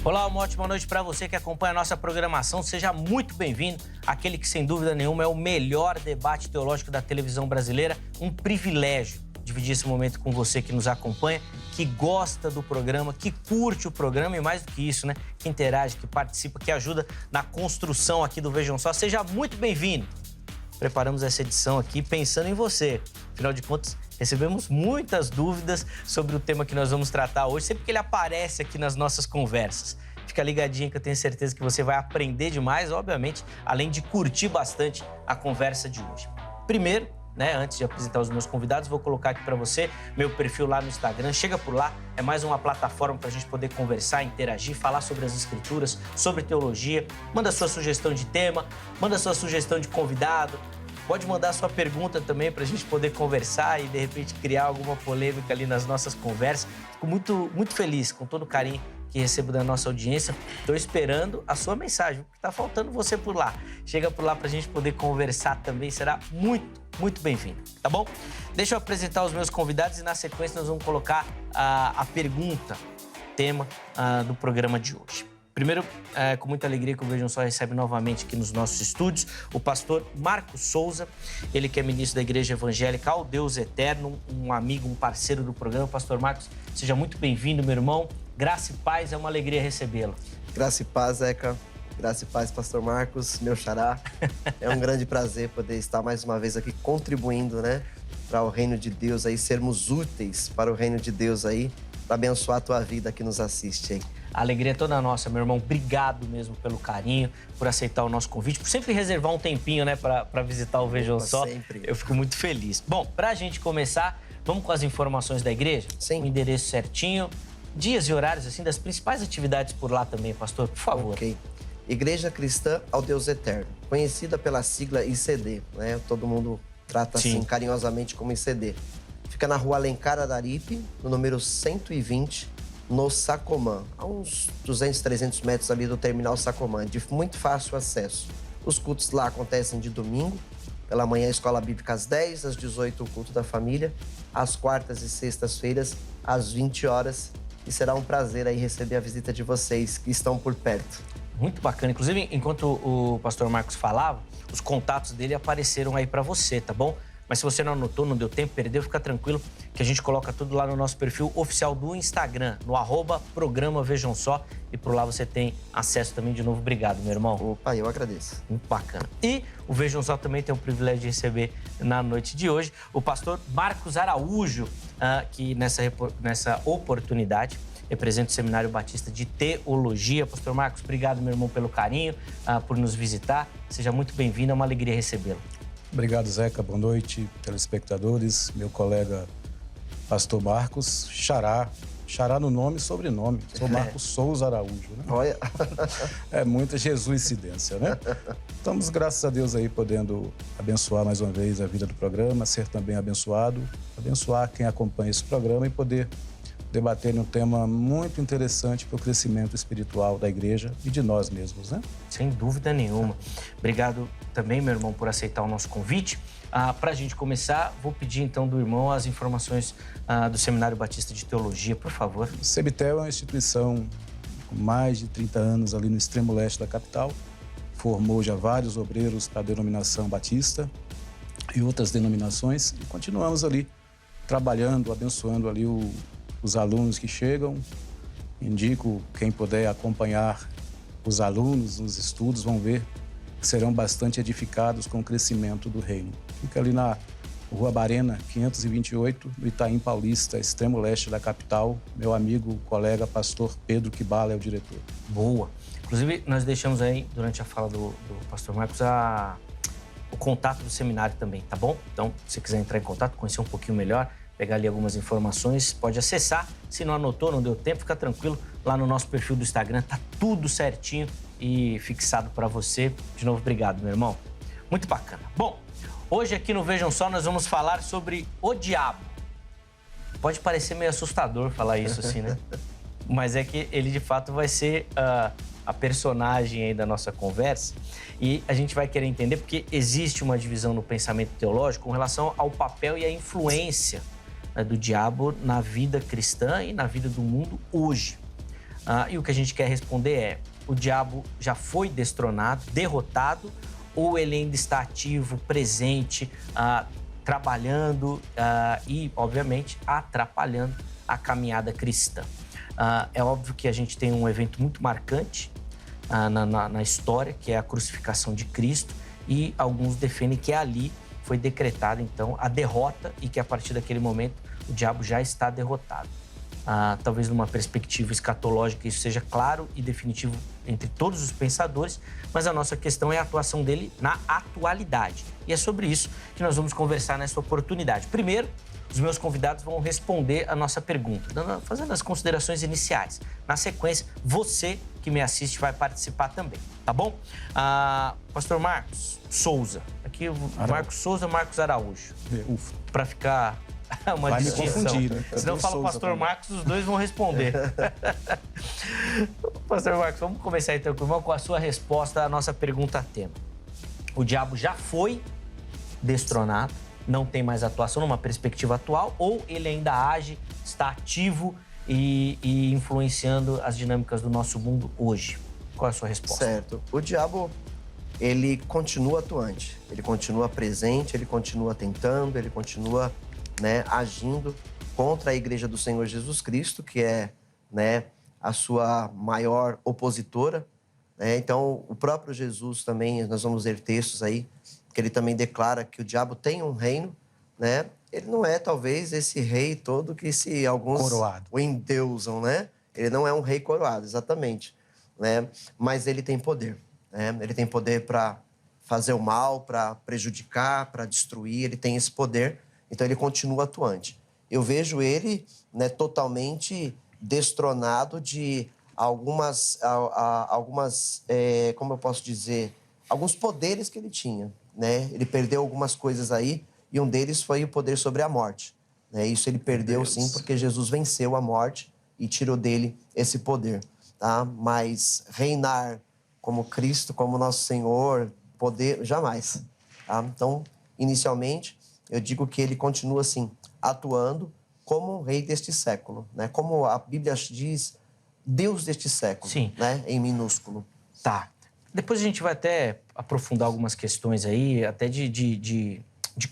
Olá, uma ótima noite para você que acompanha a nossa programação. Seja muito bem-vindo àquele que, sem dúvida nenhuma, é o melhor debate teológico da televisão brasileira. Um privilégio dividir esse momento com você que nos acompanha, que gosta do programa, que curte o programa e, mais do que isso, né, que interage, que participa, que ajuda na construção aqui do Vejam Só. Seja muito bem-vindo. Preparamos essa edição aqui pensando em você. Afinal de contas, recebemos muitas dúvidas sobre o tema que nós vamos tratar hoje, sempre que ele aparece aqui nas nossas conversas. Fica ligadinho que eu tenho certeza que você vai aprender demais, obviamente, além de curtir bastante a conversa de hoje. Primeiro, antes de apresentar os meus convidados, vou colocar aqui para você meu perfil lá no Instagram. Chega por lá, é mais uma plataforma para a gente poder conversar, interagir, falar sobre as escrituras, sobre teologia. Manda sua sugestão de tema, manda sua sugestão de convidado. Pode mandar sua pergunta também para a gente poder conversar e, de repente, criar alguma polêmica ali nas nossas conversas. Fico muito, muito feliz com todo o carinho que recebo da nossa audiência. Estou esperando a sua mensagem, porque está faltando você por lá. Chega por lá para a gente poder conversar também, será muito, muito bem-vindo, tá bom? Deixa eu apresentar os meus convidados e, na sequência, nós vamos colocar a pergunta, tema do programa de hoje. Primeiro, com muita alegria que o Vejam Só recebe novamente aqui nos nossos estúdios o pastor Marcos Souza, ele que é ministro da Igreja Evangélica ao Deus Eterno, um amigo, um parceiro do programa. Pastor Marcos, seja muito bem-vindo, meu irmão. Graça e paz, é uma alegria recebê-lo. Graça e paz, Zeca. Graça e paz, pastor Marcos, meu xará. É um grande prazer poder estar mais uma vez aqui contribuindo, para o reino de Deus aí, sermos úteis para o reino de Deus aí, para abençoar a tua vida que nos assiste aí. A alegria é toda nossa, meu irmão. Obrigado mesmo pelo carinho, por aceitar o nosso convite, por sempre reservar um tempinho, para visitar o Vejam Só. Sempre. Eu fico muito feliz. Bom, para a gente começar, vamos com as informações da igreja? Sim. O endereço certinho, dias e horários, assim, das principais atividades por lá também, pastor, por favor. Ok. Igreja Cristã ao Deus Eterno, conhecida pela sigla ICD, Todo mundo trata assim carinhosamente como ICD. Fica na rua Alencar Araripe, no número 120, no Sacomã, a uns 200, 300 metros ali do terminal Sacomã, de muito fácil acesso. Os cultos lá acontecem de domingo, pela manhã a escola bíblica às 10, às 18 o culto da família, às quartas e sextas-feiras às 20 horas. E será um prazer aí receber a visita de vocês que estão por perto. Muito bacana. Inclusive, enquanto o pastor Marcos falava, os contatos dele apareceram aí para você, tá bom? Mas se você não anotou, não deu tempo, perdeu, fica tranquilo que a gente coloca tudo lá no nosso perfil oficial do Instagram, no @programa Vejam Só, e por lá você tem acesso também. De novo, obrigado, meu irmão. Opa, eu agradeço. Muito bacana. E o Vejam Só também tem o privilégio de receber na noite de hoje o pastor Marcos Araújo, que nessa oportunidade representa o Seminário Batista de Teologia. Pastor Marcos, obrigado, meu irmão, pelo carinho, por nos visitar. Seja muito bem-vindo, é uma alegria recebê-lo. Obrigado, Zeca. Boa noite, telespectadores. Meu colega pastor Marcos, xará no nome e sobrenome. Sou Marcos Souza Araújo, Olha. É muita jesuicidência, Estamos, graças a Deus, aí podendo abençoar mais uma vez a vida do programa, ser também abençoado, abençoar quem acompanha esse programa e poder debater um tema muito interessante para o crescimento espiritual da igreja e de nós mesmos, Sem dúvida nenhuma. Obrigado também, meu irmão, por aceitar o nosso convite. Para a gente começar, vou pedir então do irmão as informações do Seminário Batista de Teologia, por favor. O Cemitério é uma instituição com mais de 30 anos ali no extremo leste da capital. Formou já vários obreiros para a denominação batista e outras denominações. E continuamos ali trabalhando, abençoando ali os alunos que chegam. Indico quem puder acompanhar os alunos nos estudos, vão ver que serão bastante edificados com o crescimento do reino. Fica ali na Rua Barena, 528, no Itaim Paulista, extremo leste da capital. Meu amigo, colega, pastor Pedro Kibala é o diretor. Boa. Inclusive, nós deixamos aí, durante a fala do pastor Marcos, o contato do seminário também, tá bom? Então, se você quiser entrar em contato, conhecer um pouquinho melhor, pegar ali algumas informações, pode acessar. Se não anotou, não deu tempo, fica tranquilo. Lá no nosso perfil do Instagram tá tudo certinho e fixado para você. De novo, obrigado, meu irmão. Muito bacana. Bom, hoje aqui no Vejam Só nós vamos falar sobre o diabo. Pode parecer meio assustador falar isso assim, Mas é que ele, de fato, vai ser a personagem aí da nossa conversa. E a gente vai querer entender porque existe uma divisão no pensamento teológico com relação ao papel e à influência do diabo na vida cristã e na vida do mundo hoje. E o que a gente quer responder é: o diabo já foi destronado, derrotado, ou ele ainda está ativo, presente, trabalhando e, obviamente, atrapalhando a caminhada cristã? É óbvio que a gente tem um evento muito marcante na história, que é a crucificação de Cristo, e alguns defendem que ali foi decretada, então, a derrota e que, a partir daquele momento, o diabo já está derrotado. Talvez numa perspectiva escatológica isso seja claro e definitivo entre todos os pensadores, mas a nossa questão é a atuação dele na atualidade. E é sobre isso que nós vamos conversar nessa oportunidade. Primeiro, os meus convidados vão responder a nossa pergunta, fazendo as considerações iniciais. Na sequência, você que me assiste vai participar também, tá bom? Pastor Marcos Souza. Aqui, Marcos Souza, Marcos Araújo. Ufa. Para ficar uma vai distinção. Me confundir, né? Senão eu falo Pastor Marcos, os dois vão responder. Pastor Marcos, vamos começar então com a sua resposta à nossa pergunta tema. O diabo já foi destronado, não tem mais atuação numa perspectiva atual, ou ele ainda age, está ativo e influenciando as dinâmicas do nosso mundo hoje? Qual é a sua resposta? Certo. O diabo, ele continua atuante, ele continua presente, ele continua tentando, ele continua, agindo contra a Igreja do Senhor Jesus Cristo, que é, a sua maior opositora. Então, o próprio Jesus também, nós vamos ver textos aí, que ele também declara que o diabo tem um reino, Ele não é, talvez, esse rei todo que se alguns coroado o endeusam, Ele não é um rei coroado, exatamente, Mas ele tem poder, Ele tem poder para fazer o mal, para prejudicar, para destruir, ele tem esse poder, então ele continua atuante. Eu vejo ele, totalmente destronado de algumas como eu posso dizer, alguns poderes que ele tinha, Ele perdeu algumas coisas aí, e um deles foi o poder sobre a morte. Isso ele perdeu, sim, porque Jesus venceu a morte e tirou dele esse poder. Tá? Mas reinar como Cristo, como nosso Senhor, poder, jamais. Tá? Então, inicialmente, eu digo que ele continua, assim, atuando como um rei deste século. Como a Bíblia diz, Deus deste século, sim, em minúsculo. Tá. Depois a gente vai até aprofundar algumas questões aí, até de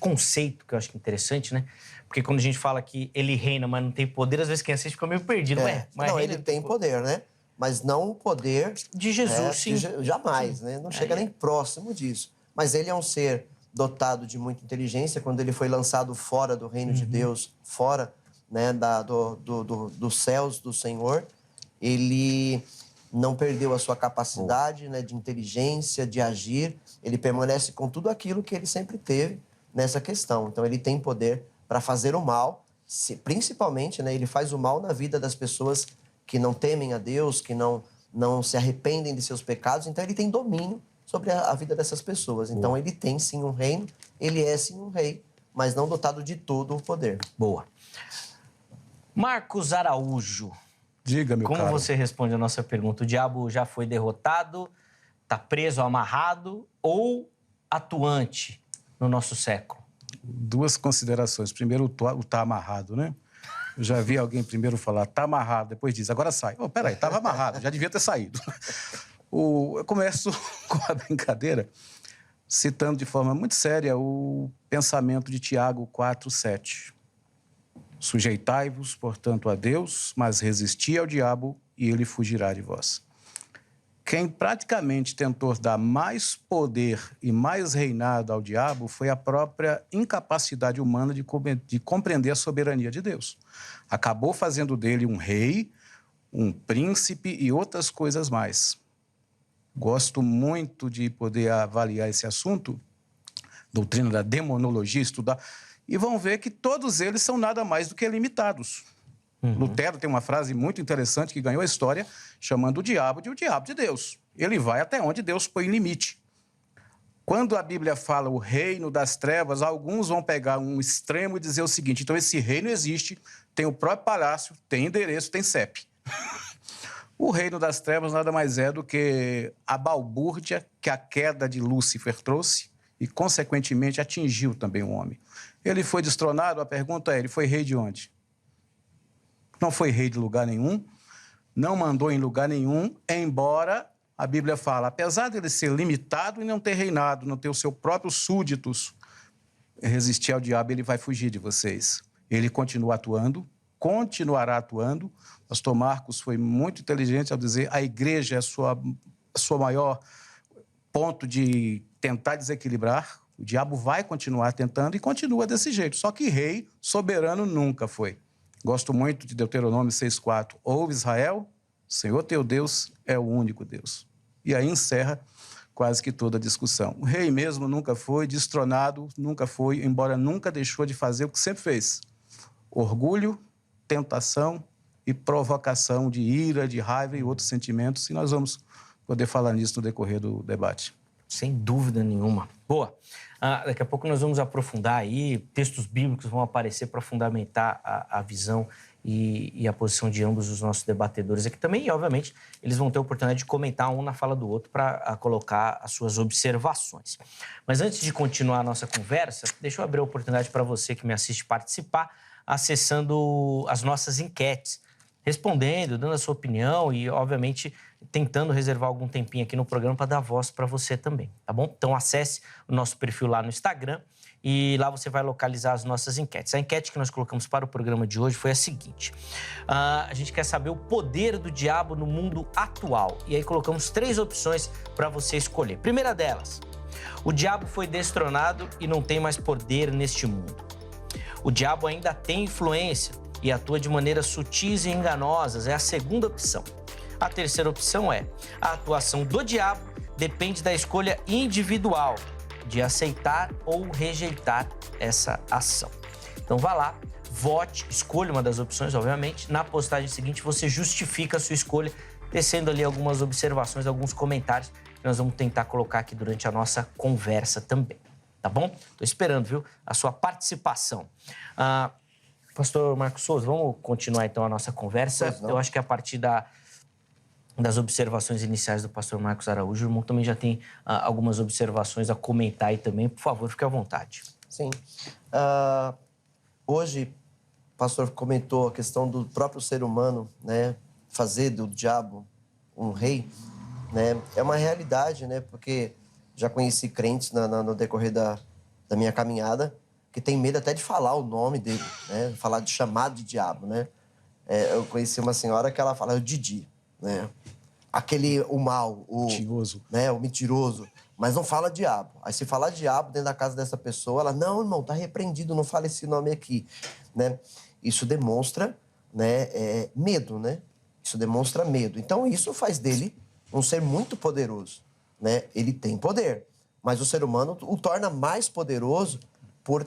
conceito, que eu acho que é interessante, Porque quando a gente fala que ele reina, mas não tem poder, às vezes quem assiste fica meio perdido. Mas não, ele tem poder, Mas não o poder... De Jesus, sim. Jamais, Não chega nem próximo disso. Mas ele é um ser dotado de muita inteligência. Quando ele foi lançado fora do reino de Deus, fora dos céus do Senhor, ele não perdeu a sua capacidade de inteligência, de agir. Ele permanece com tudo aquilo que ele sempre teve nessa questão. Então, ele tem poder para fazer o mal, principalmente, ele faz o mal na vida das pessoas que não temem a Deus, que não se arrependem de seus pecados. Então, ele tem domínio sobre a vida dessas pessoas. Então, ele tem, sim, um reino, ele é, sim, um rei, mas não dotado de todo o poder. Boa. Marcos Araújo. Diga, meu Como caro. você responde a nossa pergunta? O diabo já foi derrotado, está preso, amarrado ou atuante no nosso século? Duas considerações. Primeiro, o tá amarrado, Eu já vi alguém primeiro falar, tá amarrado, depois diz, agora sai. Peraí, estava amarrado, já devia ter saído. Eu começo com a brincadeira, citando de forma muito séria o pensamento de Tiago 4:7. Sujeitai-vos, portanto, a Deus, mas resisti ao diabo e ele fugirá de vós. Quem praticamente tentou dar mais poder e mais reinado ao diabo foi a própria incapacidade humana de compreender a soberania de Deus. Acabou fazendo dele um rei, um príncipe e outras coisas mais. Gosto muito de poder avaliar esse assunto, doutrina da demonologia, estudar, e vão ver que todos eles são nada mais do que limitados. Lutero tem uma frase muito interessante que ganhou a história, chamando o diabo de Deus. Ele vai até onde Deus põe limite. Quando a Bíblia fala o reino das trevas, alguns vão pegar um extremo e dizer o seguinte, então esse reino existe, tem o próprio palácio, tem endereço, tem CEP. O reino das trevas nada mais é do que a balbúrdia que a queda de Lúcifer trouxe e, consequentemente, atingiu também o homem. Ele foi destronado, a pergunta é, ele foi rei de onde? Não foi rei de lugar nenhum, não mandou em lugar nenhum, embora a Bíblia fala, apesar dele ser limitado e não ter reinado, não ter os seus próprios súditos, resistir ao diabo, ele vai fugir de vocês. Ele continua atuando, continuará atuando. O pastor Marcos foi muito inteligente ao dizer a igreja é a sua maior ponto de tentar desequilibrar. O diabo vai continuar tentando e continua desse jeito. Só que rei soberano nunca foi. Gosto muito de Deuteronômio 6,4. Ouve Israel, o Senhor teu Deus é o único Deus. E aí encerra quase que toda a discussão. O rei mesmo nunca foi, destronado nunca foi, embora nunca deixou de fazer o que sempre fez. Orgulho, tentação e provocação de ira, de raiva e outros sentimentos. E nós vamos poder falar nisso no decorrer do debate. Sem dúvida nenhuma. Boa. Daqui a pouco nós vamos aprofundar aí, textos bíblicos vão aparecer para fundamentar a visão e a posição de ambos os nossos debatedores aqui também. E, obviamente, eles vão ter a oportunidade de comentar um na fala do outro para colocar as suas observações. Mas antes de continuar a nossa conversa, deixa eu abrir a oportunidade para você que me assiste participar, acessando as nossas enquetes, respondendo, dando a sua opinião e, obviamente, tentando reservar algum tempinho aqui no programa para dar voz para você também, tá bom? Então, acesse o nosso perfil lá no Instagram e lá você vai localizar as nossas enquetes. A enquete que nós colocamos para o programa de hoje foi a seguinte. A gente quer saber o poder do diabo no mundo atual. E aí colocamos 3 opções para você escolher. Primeira delas, o diabo foi destronado e não tem mais poder neste mundo. O diabo ainda tem influência e atua de maneiras sutis e enganosas. É a segunda opção. A terceira opção é: a atuação do diabo depende da escolha individual de aceitar ou rejeitar essa ação. Então vá lá, vote, escolha uma das opções, obviamente. Na postagem seguinte você justifica a sua escolha, tecendo ali algumas observações, alguns comentários que nós vamos tentar colocar aqui durante a nossa conversa também, tá bom? Estou esperando, viu, a sua participação. Pastor Marcos Souza, vamos continuar então a nossa conversa. Eu acho que a partir das observações iniciais do pastor Marcos Araújo, o irmão também já tem algumas observações a comentar aí também. Por favor, fique à vontade. Sim. Hoje, o pastor comentou a questão do próprio ser humano, né? Fazer do diabo um rei, né? É uma realidade, né? Porque já conheci crentes no decorrer da minha caminhada que tem medo até de falar o nome dele, né? Falar de chamado de diabo, né? Eu conheci uma senhora que ela fala o Didi, né? O mal, mentiroso, né? O mentiroso, mas não fala diabo. Aí se falar diabo dentro da casa dessa pessoa, ela, não, irmão, tá repreendido, não fala esse nome aqui, né? Isso demonstra, né, medo, né? Isso demonstra medo. Então isso faz dele um ser muito poderoso, né? Ele tem poder, mas o ser humano o torna mais poderoso por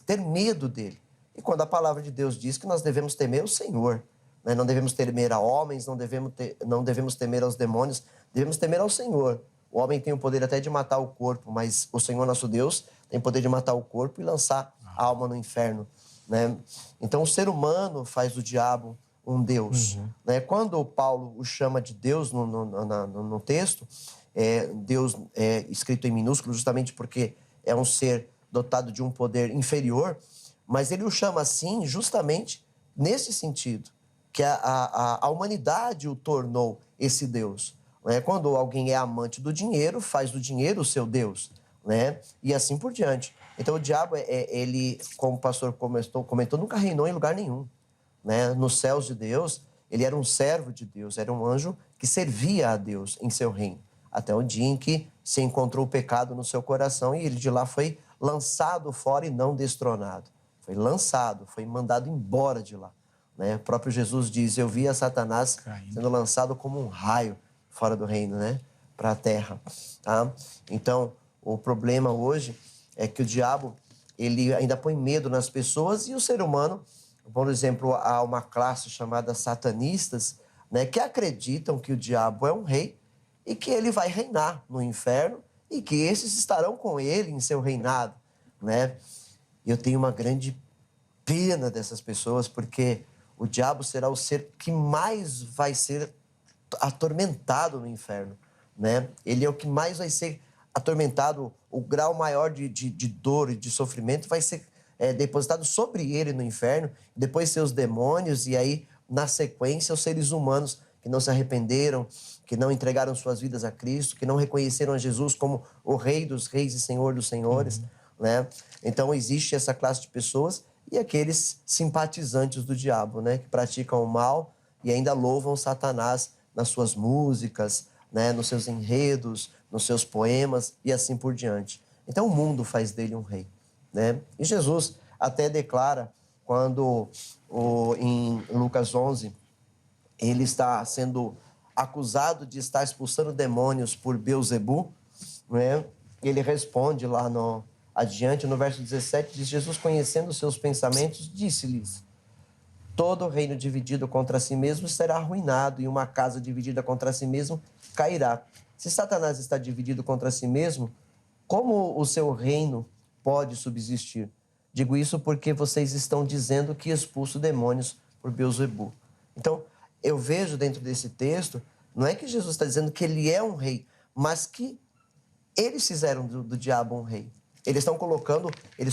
ter medo dele. E quando a palavra de Deus diz que nós devemos temer o Senhor, né? Não devemos temer a homens, não devemos temer aos demônios, devemos temer ao Senhor. O homem tem o poder até de matar o corpo, mas o Senhor nosso Deus tem o poder de matar o corpo e lançar a alma no inferno, né? Então o ser humano faz do diabo um Deus, né? Quando Paulo o chama de Deus no texto, Deus é escrito em minúsculo justamente porque é um ser dotado de um poder inferior, mas ele o chama assim justamente nesse sentido, que a humanidade o tornou esse Deus, né? Quando alguém é amante do dinheiro, faz do dinheiro o seu Deus, né? E assim por diante. Então o diabo, ele, como o pastor comentou, nunca reinou em lugar nenhum, né? Nos céus de Deus, ele era um servo de Deus, era um anjo que servia a Deus em seu reino, até o dia em que se encontrou o pecado no seu coração e ele de lá foi lançado fora e não destronado. Foi lançado, foi mandado embora de lá, né? O próprio Jesus diz, eu vi a Satanás sendo lançado como um raio fora do reino, né? Para a terra, tá? Então, o problema hoje é que o diabo, ele ainda põe medo nas pessoas e o ser humano, por exemplo, há uma classe chamada satanistas, né? Que acreditam que o diabo é um rei e que ele vai reinar no inferno e que esses estarão com ele em seu reinado, né? E eu tenho uma grande pena dessas pessoas, porque o diabo será o ser que mais vai ser atormentado no inferno, né? Ele é o que mais vai ser atormentado, o grau maior de dor e de sofrimento vai ser depositado sobre ele no inferno, depois seus demônios e aí, na sequência, os seres humanos que não se arrependeram, que não entregaram suas vidas a Cristo, que não reconheceram a Jesus como o Rei dos Reis e Senhor dos Senhores, né? Então, existe essa classe de pessoas e aqueles simpatizantes do diabo, né? Que praticam o mal e ainda louvam Satanás nas suas músicas, né? Nos seus enredos, nos seus poemas e assim por diante. Então, o mundo faz dele um rei, né? E Jesus até declara, quando em Lucas 11, ele está sendo acusado de estar expulsando demônios por Beelzebu, né? Ele responde lá adiante, no verso 17, diz: Jesus, conhecendo os seus pensamentos, disse-lhes: todo reino dividido contra si mesmo será arruinado, e uma casa dividida contra si mesmo cairá. Se Satanás está dividido contra si mesmo, como o seu reino pode subsistir? Digo isso porque vocês estão dizendo que expulso demônios por Beelzebu. Então, eu vejo dentro desse texto, não é que Jesus está dizendo que ele é um rei, mas que eles fizeram do diabo um rei. Eles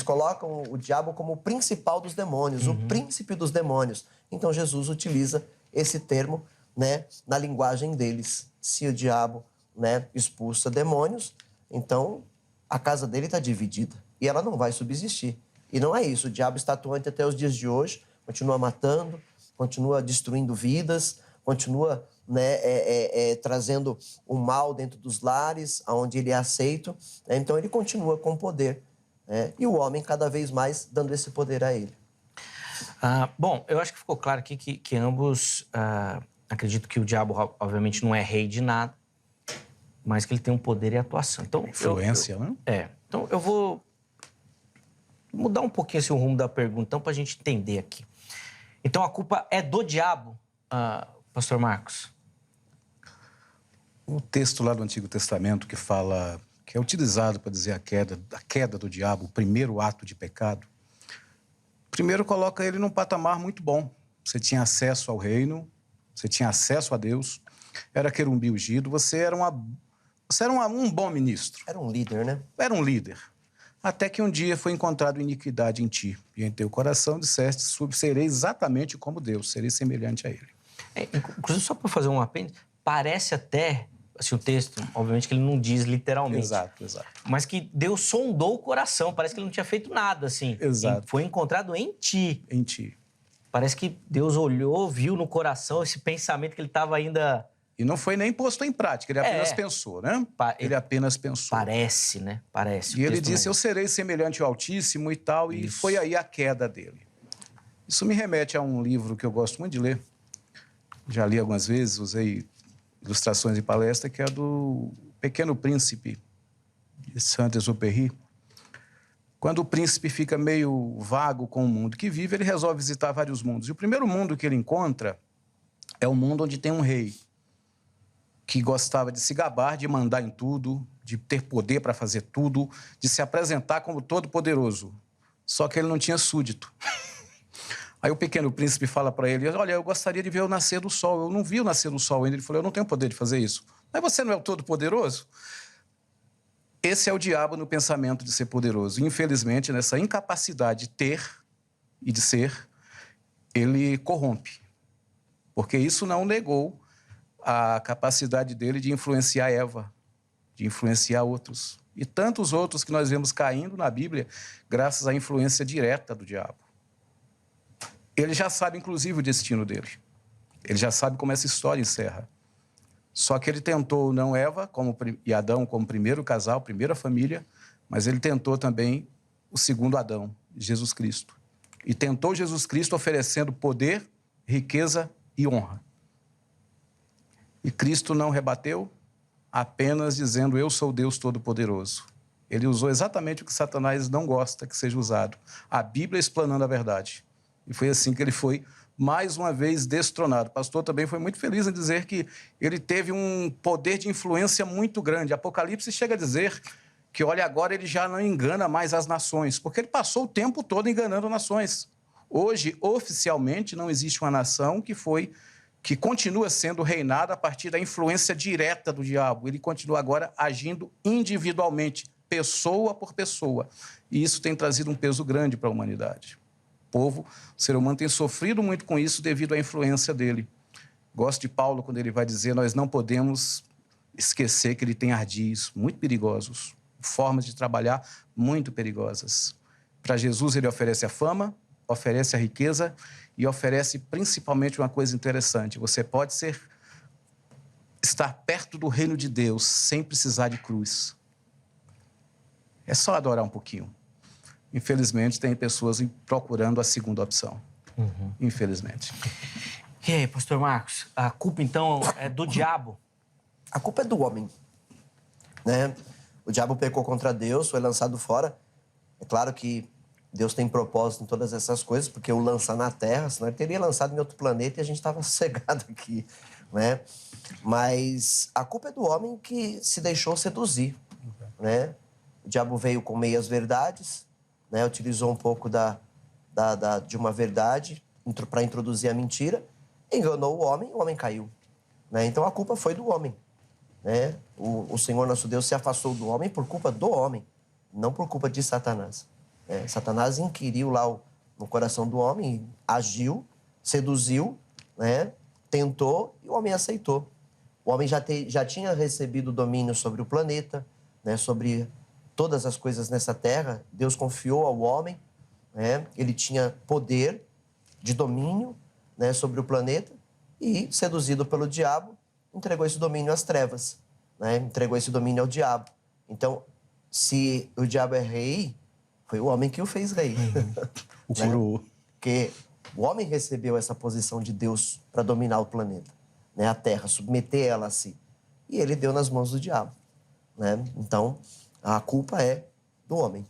colocam o diabo como o principal dos demônios, o príncipe dos demônios. Então, Jesus utiliza esse termo, né, na linguagem deles. Se o diabo, né, expulsa demônios, então a casa dele está dividida e ela não vai subsistir. E não é isso. O diabo está atuante até os dias de hoje, continua matando, continua destruindo vidas, continua, né, trazendo o mal dentro dos lares, onde ele é aceito. Então, ele continua com poder. Né? E o homem, cada vez mais, dando esse poder a ele. Bom, eu acho que ficou claro aqui que ambos acreditam que o diabo, obviamente, não é rei de nada, mas que ele tem um poder e atuação. Então, influência, né? Então, eu vou mudar um pouquinho assim, o rumo da pergunta, então, para a gente entender aqui. Então, a culpa é do diabo, Pastor Marcos? O texto lá do Antigo Testamento que fala, que é utilizado para dizer a queda do diabo, o primeiro ato de pecado, primeiro coloca ele num patamar muito bom. Você tinha acesso ao reino, você tinha acesso a Deus, era querumbi ungido, você era um bom ministro. Era um líder, né? Era um líder. Até que um dia foi encontrado iniquidade em ti. E em teu coração disseste: serei exatamente como Deus, serei semelhante a Ele. Inclusive, só para fazer um apêndice, parece até, assim, o texto, obviamente que ele não diz literalmente. Exato. Mas que Deus sondou o coração, parece que ele não tinha feito nada, assim. Exato. Foi encontrado em ti. Em ti. Parece que Deus olhou, viu no coração esse pensamento que ele estava ainda... E não foi nem posto em prática, ele apenas pensou, né? Ele apenas pensou. Parece, né? Parece. E ele disse: eu serei semelhante ao Altíssimo e tal, e foi aí a queda dele. Isso me remete a um livro que eu gosto muito de ler. Já li algumas vezes, usei ilustrações em palestra, que é do Pequeno Príncipe, de Saint-Exupéry. Quando o príncipe fica meio vago com o mundo que vive, ele resolve visitar vários mundos. E o primeiro mundo que ele encontra é o mundo onde tem um rei, que gostava de se gabar, de mandar em tudo, de ter poder para fazer tudo, de se apresentar como todo-poderoso. Só que ele não tinha súdito. Aí o Pequeno Príncipe fala para ele: olha, eu gostaria de ver o nascer do sol. Eu não vi o nascer do sol ainda. Ele falou: eu não tenho poder de fazer isso. Mas você não é o todo-poderoso? Esse é o diabo no pensamento de ser poderoso. Infelizmente, nessa incapacidade de ter e de ser, ele corrompe. Porque isso não negou a capacidade dele de influenciar Eva, de influenciar outros. E tantos outros que nós vemos caindo na Bíblia graças à influência direta do diabo. Ele já sabe, inclusive, o destino dele. Ele já sabe como essa história encerra. Só que ele tentou não Eva e Adão como primeiro casal, primeira família, mas ele tentou também o segundo Adão, Jesus Cristo. E tentou Jesus Cristo oferecendo poder, riqueza e honra. E Cristo não rebateu, apenas dizendo: eu sou Deus Todo-Poderoso. Ele usou exatamente o que Satanás não gosta que seja usado. A Bíblia explanando a verdade. E foi assim que ele foi, mais uma vez, destronado. O pastor também foi muito feliz em dizer que ele teve um poder de influência muito grande. Apocalipse chega a dizer que, olha, agora ele já não engana mais as nações, porque ele passou o tempo todo enganando nações. Hoje, oficialmente, não existe uma nação que continua sendo reinada a partir da influência direta do diabo. Ele continua agora agindo individualmente, pessoa por pessoa. E isso tem trazido um peso grande para a humanidade. O ser humano tem sofrido muito com isso devido à influência dele. Gosto de Paulo quando ele vai dizer: nós não podemos esquecer que ele tem ardis muito perigosos, formas de trabalhar muito perigosas. Para Jesus, ele oferece a fama, oferece a riqueza e oferece principalmente uma coisa interessante: você pode estar perto do reino de Deus sem precisar de cruz. É só adorar um pouquinho. Infelizmente, tem pessoas procurando a segunda opção. Infelizmente. E aí, pastor Marcos, a culpa, então, é do diabo? A culpa é do homem, né? O diabo pecou contra Deus, foi lançado fora. É claro que Deus tem propósito em todas essas coisas, porque o lança na Terra, senão ele teria lançado em outro planeta e a gente estava sossegado aqui, né? Mas a culpa é do homem que se deixou seduzir, né? O diabo veio com meias verdades, né? Utilizou um pouco de uma verdade para introduzir a mentira, enganou o homem caiu, né? Então a culpa foi do homem, né? O Senhor nosso Deus se afastou do homem por culpa do homem, não por culpa de Satanás. Satanás inquiriu lá no coração do homem, agiu, seduziu, né? Tentou e o homem aceitou. O homem já tinha recebido domínio sobre o planeta, né? Sobre todas as coisas nessa terra. Deus confiou ao homem, né? Ele tinha poder de domínio, né? Sobre o planeta e, seduzido pelo diabo, entregou esse domínio às trevas, né? Entregou esse domínio ao diabo. Então, se o diabo é rei, foi o homem que o fez rei. O coroou. Porque o homem recebeu essa posição de Deus para dominar o planeta, né? A terra, submeter ela a si. E ele deu nas mãos do diabo, né? Então, a culpa é do homem.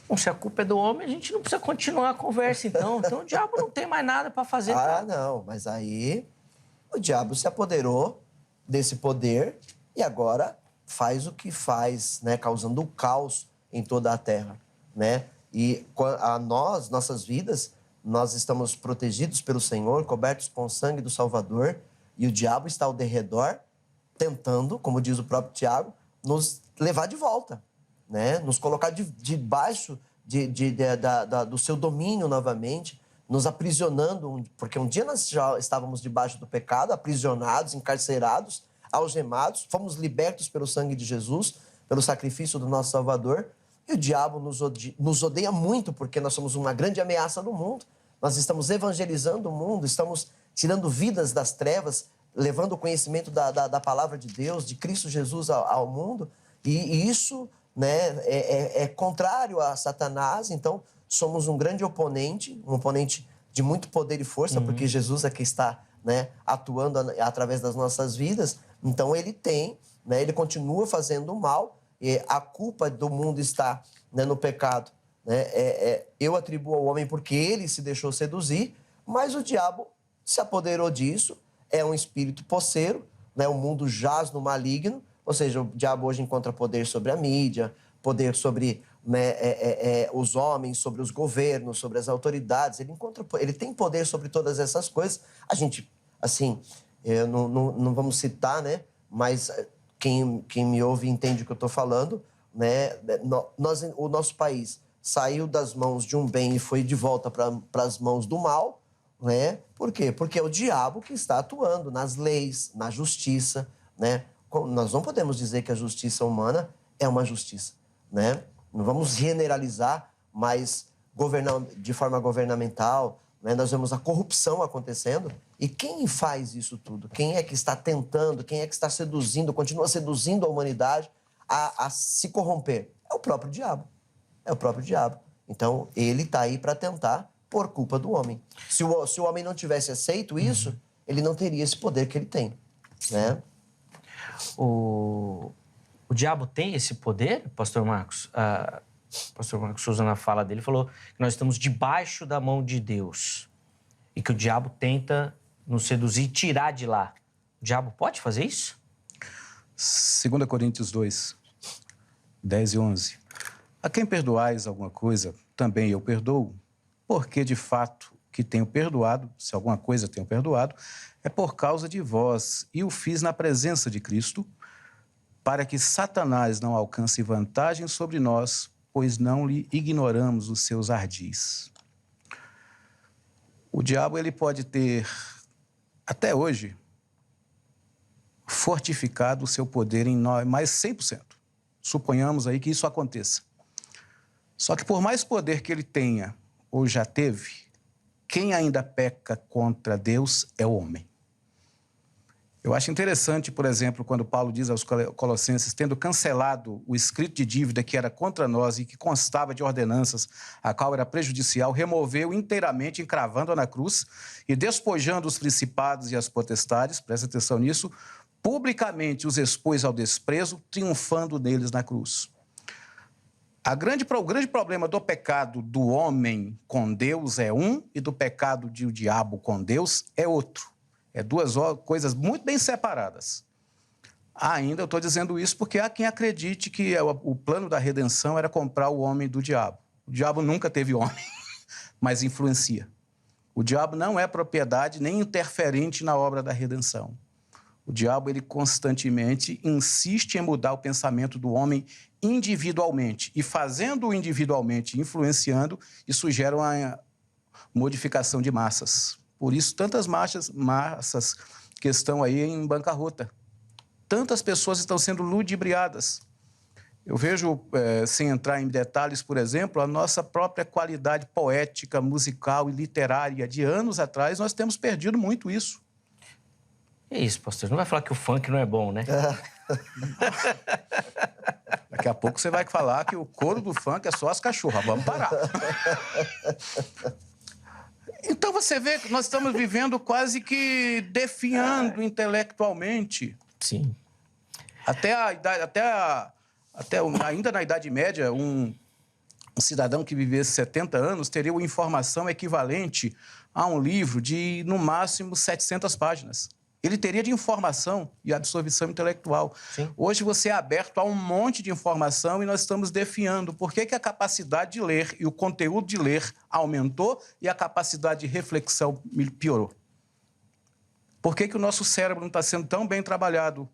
Bom, se a culpa é do homem, a gente não precisa continuar a conversa, então. Então o diabo não tem mais nada para fazer. Não. Mas aí o diabo se apoderou desse poder e agora faz o que faz, né? Causando o caos em toda a terra, né? E nossas vidas, nós estamos protegidos pelo Senhor, cobertos com o sangue do Salvador, e o diabo está ao derredor, tentando, como diz o próprio Tiago, nos levar de volta, né? Nos colocar debaixo do seu domínio novamente, nos aprisionando, porque um dia nós já estávamos debaixo do pecado, aprisionados, encarcerados, algemados, fomos libertos pelo sangue de Jesus, pelo sacrifício do nosso Salvador. E o diabo nos odeia muito, porque nós somos uma grande ameaça no mundo. Nós estamos evangelizando o mundo, estamos tirando vidas das trevas, levando o conhecimento da palavra de Deus, de Cristo Jesus ao mundo. E isso, né, é contrário a Satanás. Então, somos um grande oponente, um oponente de muito poder e força, porque Jesus é que está, né, atuando através das nossas vidas. Então, ele continua fazendo o mal. A culpa do mundo está, né, no pecado, né? Eu atribuo ao homem porque ele se deixou seduzir, mas o diabo se apoderou disso, é um espírito posseiro, né? O mundo jaz no maligno, ou seja, o diabo hoje encontra poder sobre a mídia, poder sobre, né, os homens, sobre os governos, sobre as autoridades. Ele tem poder sobre todas essas coisas. A gente, assim, não vamos citar, né? Mas quem me ouve entende o que eu estou falando, né? O nosso país saiu das mãos de um bem e foi de volta para as mãos do mal, né? Por quê? Porque é o diabo que está atuando nas leis, na justiça, né? Nós não podemos dizer que a justiça humana é uma justiça, né? Não vamos generalizar, mas de forma governamental, né? Nós vemos a corrupção acontecendo. E quem faz isso tudo? Quem é que está tentando, quem é que está seduzindo, continua seduzindo a humanidade a se corromper? É o próprio diabo. É o próprio diabo. Então, ele está aí para tentar por culpa do homem. Se o homem não tivesse aceito isso, ele não teria esse poder que ele tem, né? O diabo tem esse poder, pastor Marcos? Pastor Marcos Souza, na fala dele, falou que nós estamos debaixo da mão de Deus e que o diabo tenta nos seduzir e tirar de lá. O diabo pode fazer isso? 2 Coríntios 2, 10 e 11. A quem perdoais alguma coisa, também eu perdoo, porque de fato que tenho perdoado, se alguma coisa tenho perdoado, é por causa de vós, e o fiz na presença de Cristo, para que Satanás não alcance vantagem sobre nós, pois não lhe ignoramos os seus ardis. O diabo, ele pode ter até hoje, fortificado o seu poder em nós, mais 100%. Suponhamos aí que isso aconteça. Só que por mais poder que ele tenha ou já teve, quem ainda peca contra Deus é o homem. Eu acho interessante, por exemplo, quando Paulo diz aos Colossenses, tendo cancelado o escrito de dívida que era contra nós e que constava de ordenanças, a qual era prejudicial, removeu inteiramente, encravando-a na cruz e despojando os principados e as potestades, presta atenção nisso, publicamente os expôs ao desprezo, triunfando neles na cruz. O grande problema do pecado do homem com Deus é um e do pecado do diabo com Deus é outro. É duas coisas muito bem separadas. Ainda eu estou dizendo isso porque há quem acredite que o plano da redenção era comprar o homem do diabo. O diabo nunca teve homem, mas influencia. O diabo não é propriedade nem interferente na obra da redenção. O diabo, ele constantemente insiste em mudar o pensamento do homem individualmente. E fazendo-o individualmente, influenciando, isso gera uma modificação de massas. Por isso, tantas massas que estão aí em bancarrota. Tantas pessoas estão sendo ludibriadas. Eu vejo, sem entrar em detalhes, por exemplo, a nossa própria qualidade poética, musical e literária de anos atrás, nós temos perdido muito isso. É isso, pastor. Não vai falar que o funk não é bom, né? Daqui a pouco você vai falar que o coro do funk é só as cachorras. Vamos parar. Então você vê que nós estamos vivendo quase que definhando intelectualmente. Sim. Ainda na Idade Média, um cidadão que vivesse 70 anos teria uma informação equivalente a um livro de, no máximo, 700 páginas. Ele teria de informação e absorção intelectual. Sim. Hoje você é aberto a um monte de informação e nós estamos definhando por que a capacidade de ler e o conteúdo de ler aumentou e a capacidade de reflexão piorou. Por que o nosso cérebro não está sendo tão bem trabalhado?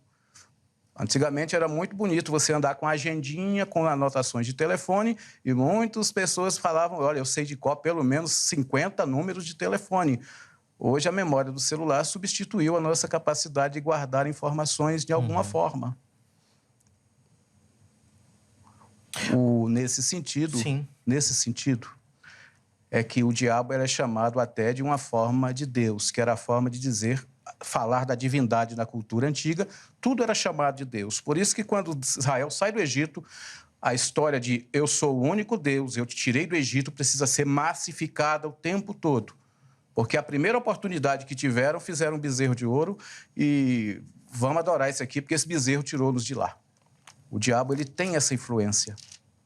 Antigamente era muito bonito você andar com a agendinha, com anotações de telefone e muitas pessoas falavam, olha, eu sei de cor pelo menos 50 números de telefone. Hoje, a memória do celular substituiu a nossa capacidade de guardar informações de alguma forma. Nesse sentido, é que o diabo era chamado até de uma forma de Deus, que era a forma de falar da divindade na cultura antiga, tudo era chamado de Deus. Por isso que quando Israel sai do Egito, a história de eu sou o único Deus, eu te tirei do Egito, precisa ser massificada o tempo todo. Porque a primeira oportunidade que tiveram, fizeram um bezerro de ouro e vamos adorar isso aqui, porque esse bezerro tirou-nos de lá. O diabo, ele tem essa influência,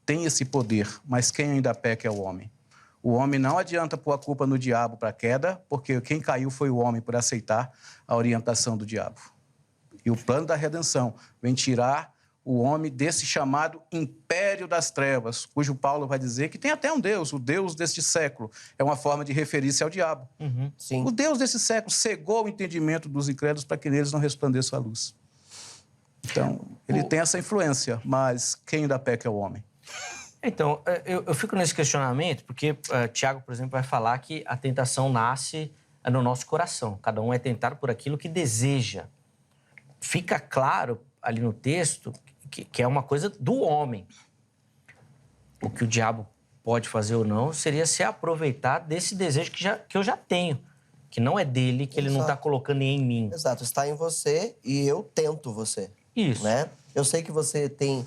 tem esse poder, mas quem ainda peca é o homem. O homem não adianta pôr a culpa no diabo para a queda, porque quem caiu foi o homem por aceitar a orientação do diabo. E o plano da redenção vem tirar o homem desse chamado império das trevas, cujo Paulo vai dizer que tem até um Deus, o Deus deste século. É uma forma de referir-se ao diabo. Sim. O Deus desse século cegou o entendimento dos incrédulos para que neles não resplandeça a luz. Então, ele tem essa influência, mas quem ainda peca é o homem. Então, eu fico nesse questionamento porque Tiago, por exemplo, vai falar que a tentação nasce no nosso coração. Cada um é tentado por aquilo que deseja. Fica claro ali no texto que é uma coisa do homem. O que o diabo pode fazer ou não seria se aproveitar desse desejo que eu já tenho, que não é dele, que ele não está colocando em mim. Exato, está em você e eu tento você. Isso. Né? Eu sei que você tem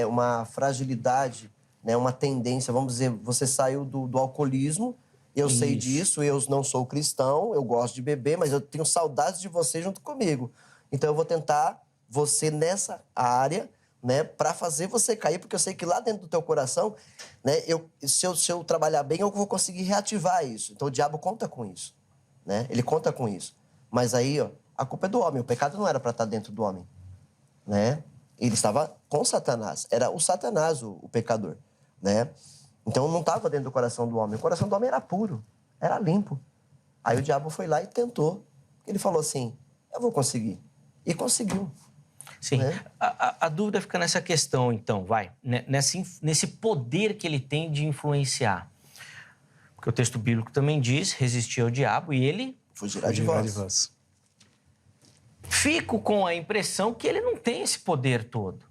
uma fragilidade, né, uma tendência, vamos dizer, você saiu do alcoolismo, eu sei disso, eu não sou cristão, eu gosto de beber, mas eu tenho saudades de você junto comigo. Então eu vou tentar você nessa área, né, para fazer você cair, porque eu sei que lá dentro do teu coração, né, se eu trabalhar bem, eu vou conseguir reativar isso. Então o diabo conta com isso, né? Ele conta com isso. Mas aí, ó, a culpa é do homem. O pecado não era para estar dentro do homem, né? Ele estava com Satanás. Era o Satanás o pecador, né? Então não estava dentro do coração do homem. O coração do homem era puro, era limpo. Aí o diabo foi lá e tentou. Ele falou assim, eu vou conseguir. E conseguiu. Sim. Né? A dúvida fica nessa questão, então, nesse poder que ele tem de influenciar. Porque o texto bíblico também diz, resistir ao diabo e ele fugirá de vós. fico com a impressão que ele não tem esse poder todo.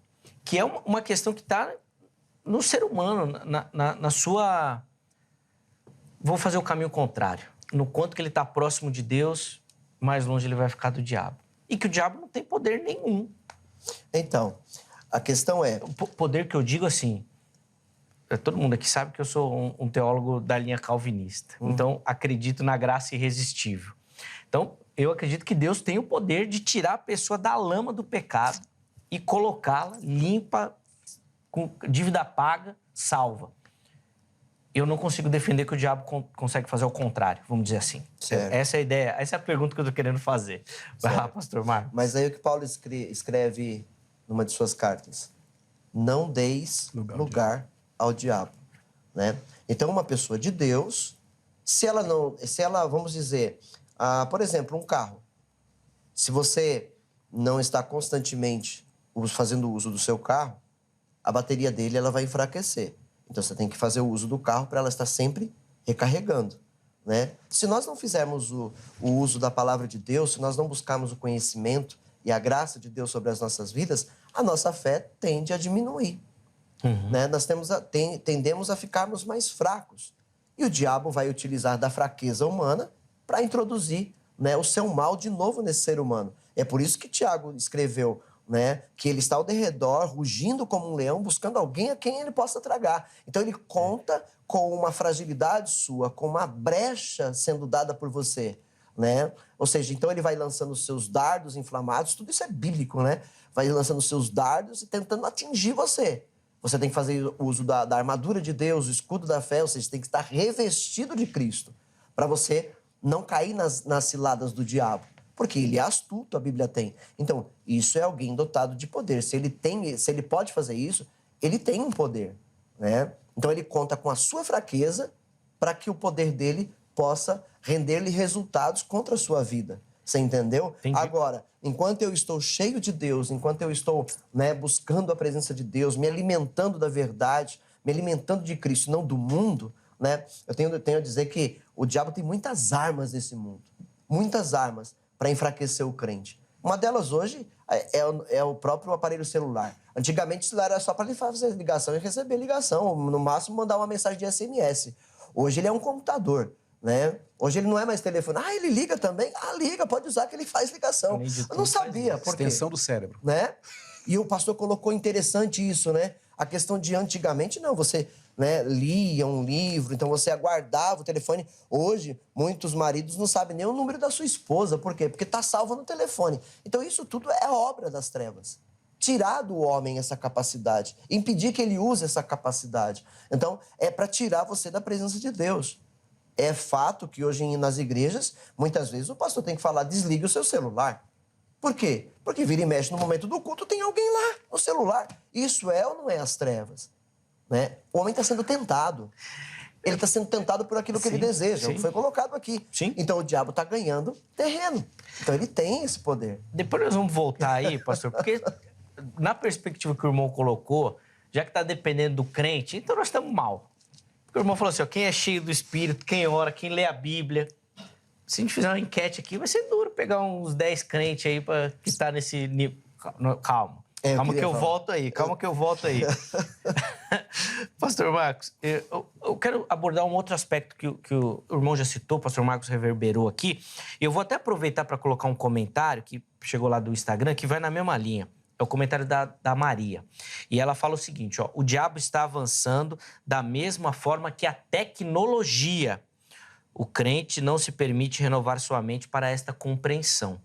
Que é uma questão que está no ser humano, na sua... Vou fazer o caminho contrário. No quanto que ele está próximo de Deus, mais longe ele vai ficar do diabo. E que o diabo não tem poder nenhum. Então, a questão é... Poder que eu digo assim... Todo mundo aqui sabe que eu sou um teólogo da linha calvinista. Então, acredito na graça irresistível. Então, eu acredito que Deus tem o poder de tirar a pessoa da lama do pecado e colocá-la limpa, com dívida paga, salva. Eu não consigo defender que o diabo consegue fazer o contrário, vamos dizer assim. Certo. Essa é a ideia, essa é a pergunta que eu estou querendo fazer. Vai lá, pastor Marcos. Mas aí o que Paulo escreve numa de suas cartas: não deis lugar ao diabo, né? Então, uma pessoa de Deus, se ela, vamos dizer, por exemplo, um carro. Se você não está constantemente fazendo uso do seu carro, a bateria dele ela vai enfraquecer. Então, você tem que fazer o uso do carro para ela estar sempre recarregando, né? Se nós não fizermos o uso da palavra de Deus, se nós não buscarmos o conhecimento e a graça de Deus sobre as nossas vidas, a nossa fé tende a diminuir. Né? Nós tendemos a ficarmos mais fracos. E o diabo vai utilizar da fraqueza humana para introduzir, né, o seu mal de novo nesse ser humano. É por isso que Tiago escreveu, né, que ele está ao derredor, rugindo como um leão, buscando alguém a quem ele possa tragar. Então ele conta com uma fragilidade sua, com uma brecha sendo dada por você, né? Ou seja, então ele vai lançando os seus dardos inflamados, tudo isso é bíblico, né? Vai lançando os seus dardos e tentando atingir você. Você tem que fazer uso da armadura de Deus, o escudo da fé, ou seja, você tem que estar revestido de Cristo para você não cair nas ciladas do diabo. Porque ele é astuto, a Bíblia tem. Então, isso é alguém dotado de poder. Se ele pode fazer isso, ele tem um poder, né? Então, ele conta com a sua fraqueza para que o poder dele possa render-lhe resultados contra a sua vida. Você entendeu? Entendi. Agora, enquanto eu estou cheio de Deus, enquanto eu estou, né, buscando a presença de Deus, me alimentando da verdade, me alimentando de Cristo, não do mundo, né? Eu tenho a dizer que o diabo tem muitas armas nesse mundo. Muitas armas para enfraquecer o crente. Uma delas hoje é o próprio aparelho celular. Antigamente o celular era só para ele fazer ligação e receber ligação, no máximo mandar uma mensagem de SMS. Hoje ele é um computador, né? Hoje ele não é mais telefone. Ele liga também? Liga, pode usar que ele faz ligação. Eu não sabia. Por quê? Extensão do cérebro. Né? E o pastor colocou interessante isso, né? A questão de antigamente, não, você, né, lia um livro, então você aguardava o telefone. Hoje, muitos maridos não sabem nem o número da sua esposa. Por quê? Porque está salvo no telefone. Então isso tudo é obra das trevas. Tirar do homem essa capacidade, impedir que ele use essa capacidade. Então, é para tirar você da presença de Deus. É fato que hoje nas igrejas, muitas vezes o pastor tem que falar, desligue o seu celular. Por quê? Porque vira e mexe no momento do culto, tem alguém lá no celular. Isso é ou não é as trevas? Né? O homem está sendo tentado. Ele está sendo tentado por aquilo que ele deseja, o que foi colocado aqui. Sim. Então o diabo está ganhando terreno. Então ele tem esse poder. Depois nós vamos voltar aí, pastor, porque na perspectiva que o irmão colocou, já que está dependendo do crente, então nós estamos mal. Porque o irmão falou assim, ó, quem é cheio do Espírito, quem ora, quem lê a Bíblia. Se a gente fizer uma enquete aqui, vai ser duro pegar uns 10 crentes aí que está nesse nível. Calma. Calma que eu volto aí. Pastor Marcos, eu quero abordar um outro aspecto que o irmão já citou, o pastor Marcos reverberou aqui. Eu vou até aproveitar para colocar um comentário que chegou lá do Instagram, que vai na mesma linha. É o comentário da Maria. E ela fala o seguinte, ó, o diabo está avançando da mesma forma que a tecnologia. O crente não se permite renovar sua mente para esta compreensão.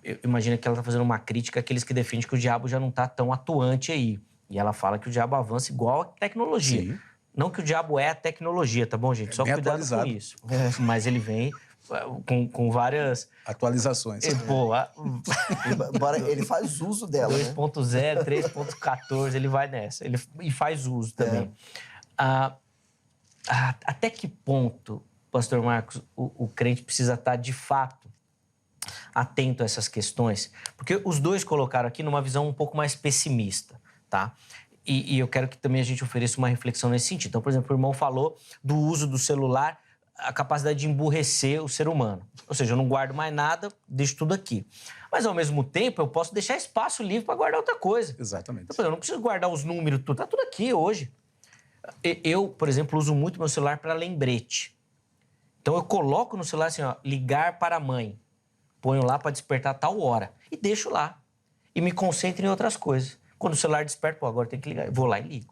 Eu imagino que ela está fazendo uma crítica àqueles que defendem que o diabo já não está tão atuante aí. E ela fala que o diabo avança igual a tecnologia. Sim. Não que o diabo é a tecnologia, tá bom, gente? Só cuidado atualizado com isso. Mas ele vem com várias... atualizações. Ele faz uso dela, 2.0, 3.14, ele vai nessa. E faz uso também. Até que ponto, pastor Marcos, o crente precisa estar, de fato, atento a essas questões? Porque os dois colocaram aqui numa visão um pouco mais pessimista, tá? E eu quero que também a gente ofereça uma reflexão nesse sentido. Então, por exemplo, o irmão falou do uso do celular a capacidade de emburrecer o ser humano. Ou seja, eu não guardo mais nada, deixo tudo aqui. Mas, ao mesmo tempo, eu posso deixar espaço livre para guardar outra coisa. Exatamente. Então, eu não preciso guardar os números, tudo. Tá tudo aqui hoje. Eu, por exemplo, uso muito meu celular para lembrete. Então, eu coloco no celular assim, ó, ligar para a mãe. Ponho lá para despertar a tal hora. E deixo lá. E me concentro em outras coisas. Quando o celular desperta, pô, agora tem que ligar. Eu vou lá e ligo.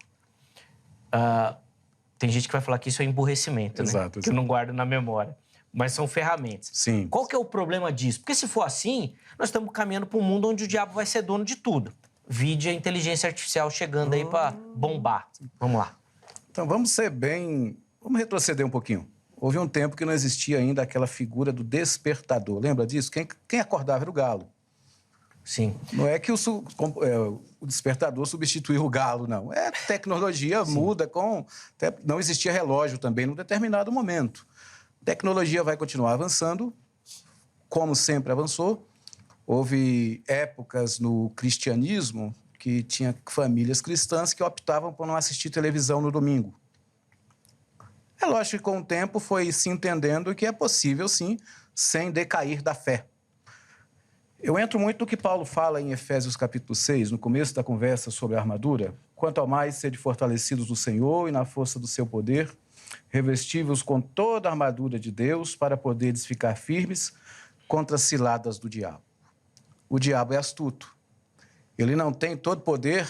Tem gente que vai falar que isso é emburrecimento, né? Exato. Que eu não guardo na memória. Mas são ferramentas. Sim. Qual que é o problema disso? Porque se for assim, nós estamos caminhando para um mundo onde o diabo vai ser dono de tudo. Vide a inteligência artificial chegando aí para bombar. Vamos lá. Então, vamos retroceder um pouquinho. Houve um tempo que não existia ainda aquela figura do despertador. Lembra disso? Quem acordava era o galo. Sim. Não é que o despertador substituiu o galo, não. Tecnologia muda não existia relógio também num determinado momento. Tecnologia vai continuar avançando, como sempre avançou. Houve épocas no cristianismo que tinha famílias cristãs que optavam por não assistir televisão no domingo. É lógico que com o tempo foi se entendendo que é possível, sim, sem decair da fé. Eu entro muito no que Paulo fala em Efésios capítulo 6, no começo da conversa sobre a armadura. Quanto ao mais, sede fortalecidos no Senhor e na força do seu poder, revestivos com toda a armadura de Deus para poderes ficar firmes contra as ciladas do diabo. O diabo é astuto. Ele não tem todo poder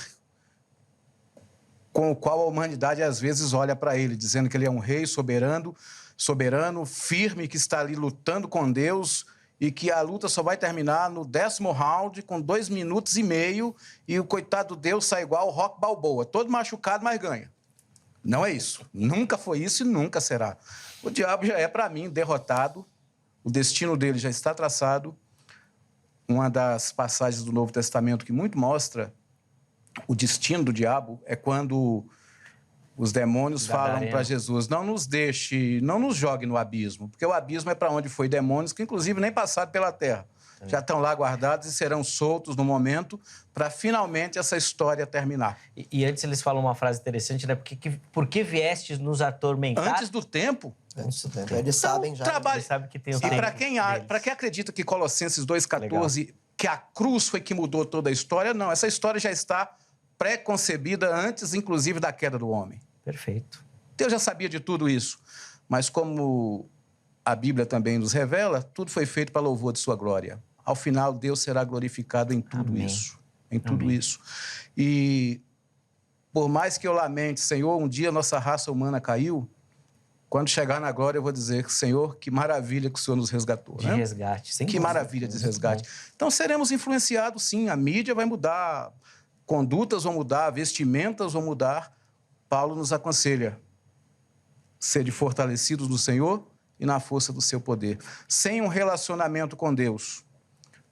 com o qual a humanidade às vezes olha para ele, dizendo que ele é um rei soberano, firme, que está ali lutando com Deus e que a luta só vai terminar no 10º round com 2 minutos e meio e o coitado Deus sai igual o Rock Balboa, todo machucado, mas ganha. Não é isso. Nunca foi isso e nunca será. O diabo já é, para mim, derrotado. O destino dele já está traçado. Uma das passagens do Novo Testamento que muito mostra o destino do diabo é quando os demônios falam para Jesus, não nos deixe, não nos jogue no abismo, porque o abismo é para onde foi demônios que, inclusive, nem passaram pela terra. Já estão lá guardados e serão soltos no momento para, finalmente, essa história terminar. E antes eles falam uma frase interessante, né? Por que viestes nos atormentar? Antes do tempo. Antes do tempo. Eles sabem já. Eles sabem que tem o tempo. E para quem acredita que Colossenses 2,14, que a cruz foi que mudou toda a história, não. Essa história já está pré-concebida antes, inclusive, da queda do homem. Perfeito. Deus já sabia de tudo isso. Mas como a Bíblia também nos revela, tudo foi feito para louvor de sua glória. Ao final, Deus será glorificado em tudo isso. Em tudo isso. E por mais que eu lamente, Senhor, um dia nossa raça humana caiu, quando chegar na glória eu vou dizer, Senhor, que maravilha que o Senhor nos resgatou. De resgate. Sem que dúvida. Maravilha de resgate. Então seremos influenciados, sim. A mídia vai mudar, condutas vão mudar, vestimentas vão mudar. Paulo nos aconselha, sede fortalecidos no Senhor e na força do seu poder. Sem um relacionamento com Deus,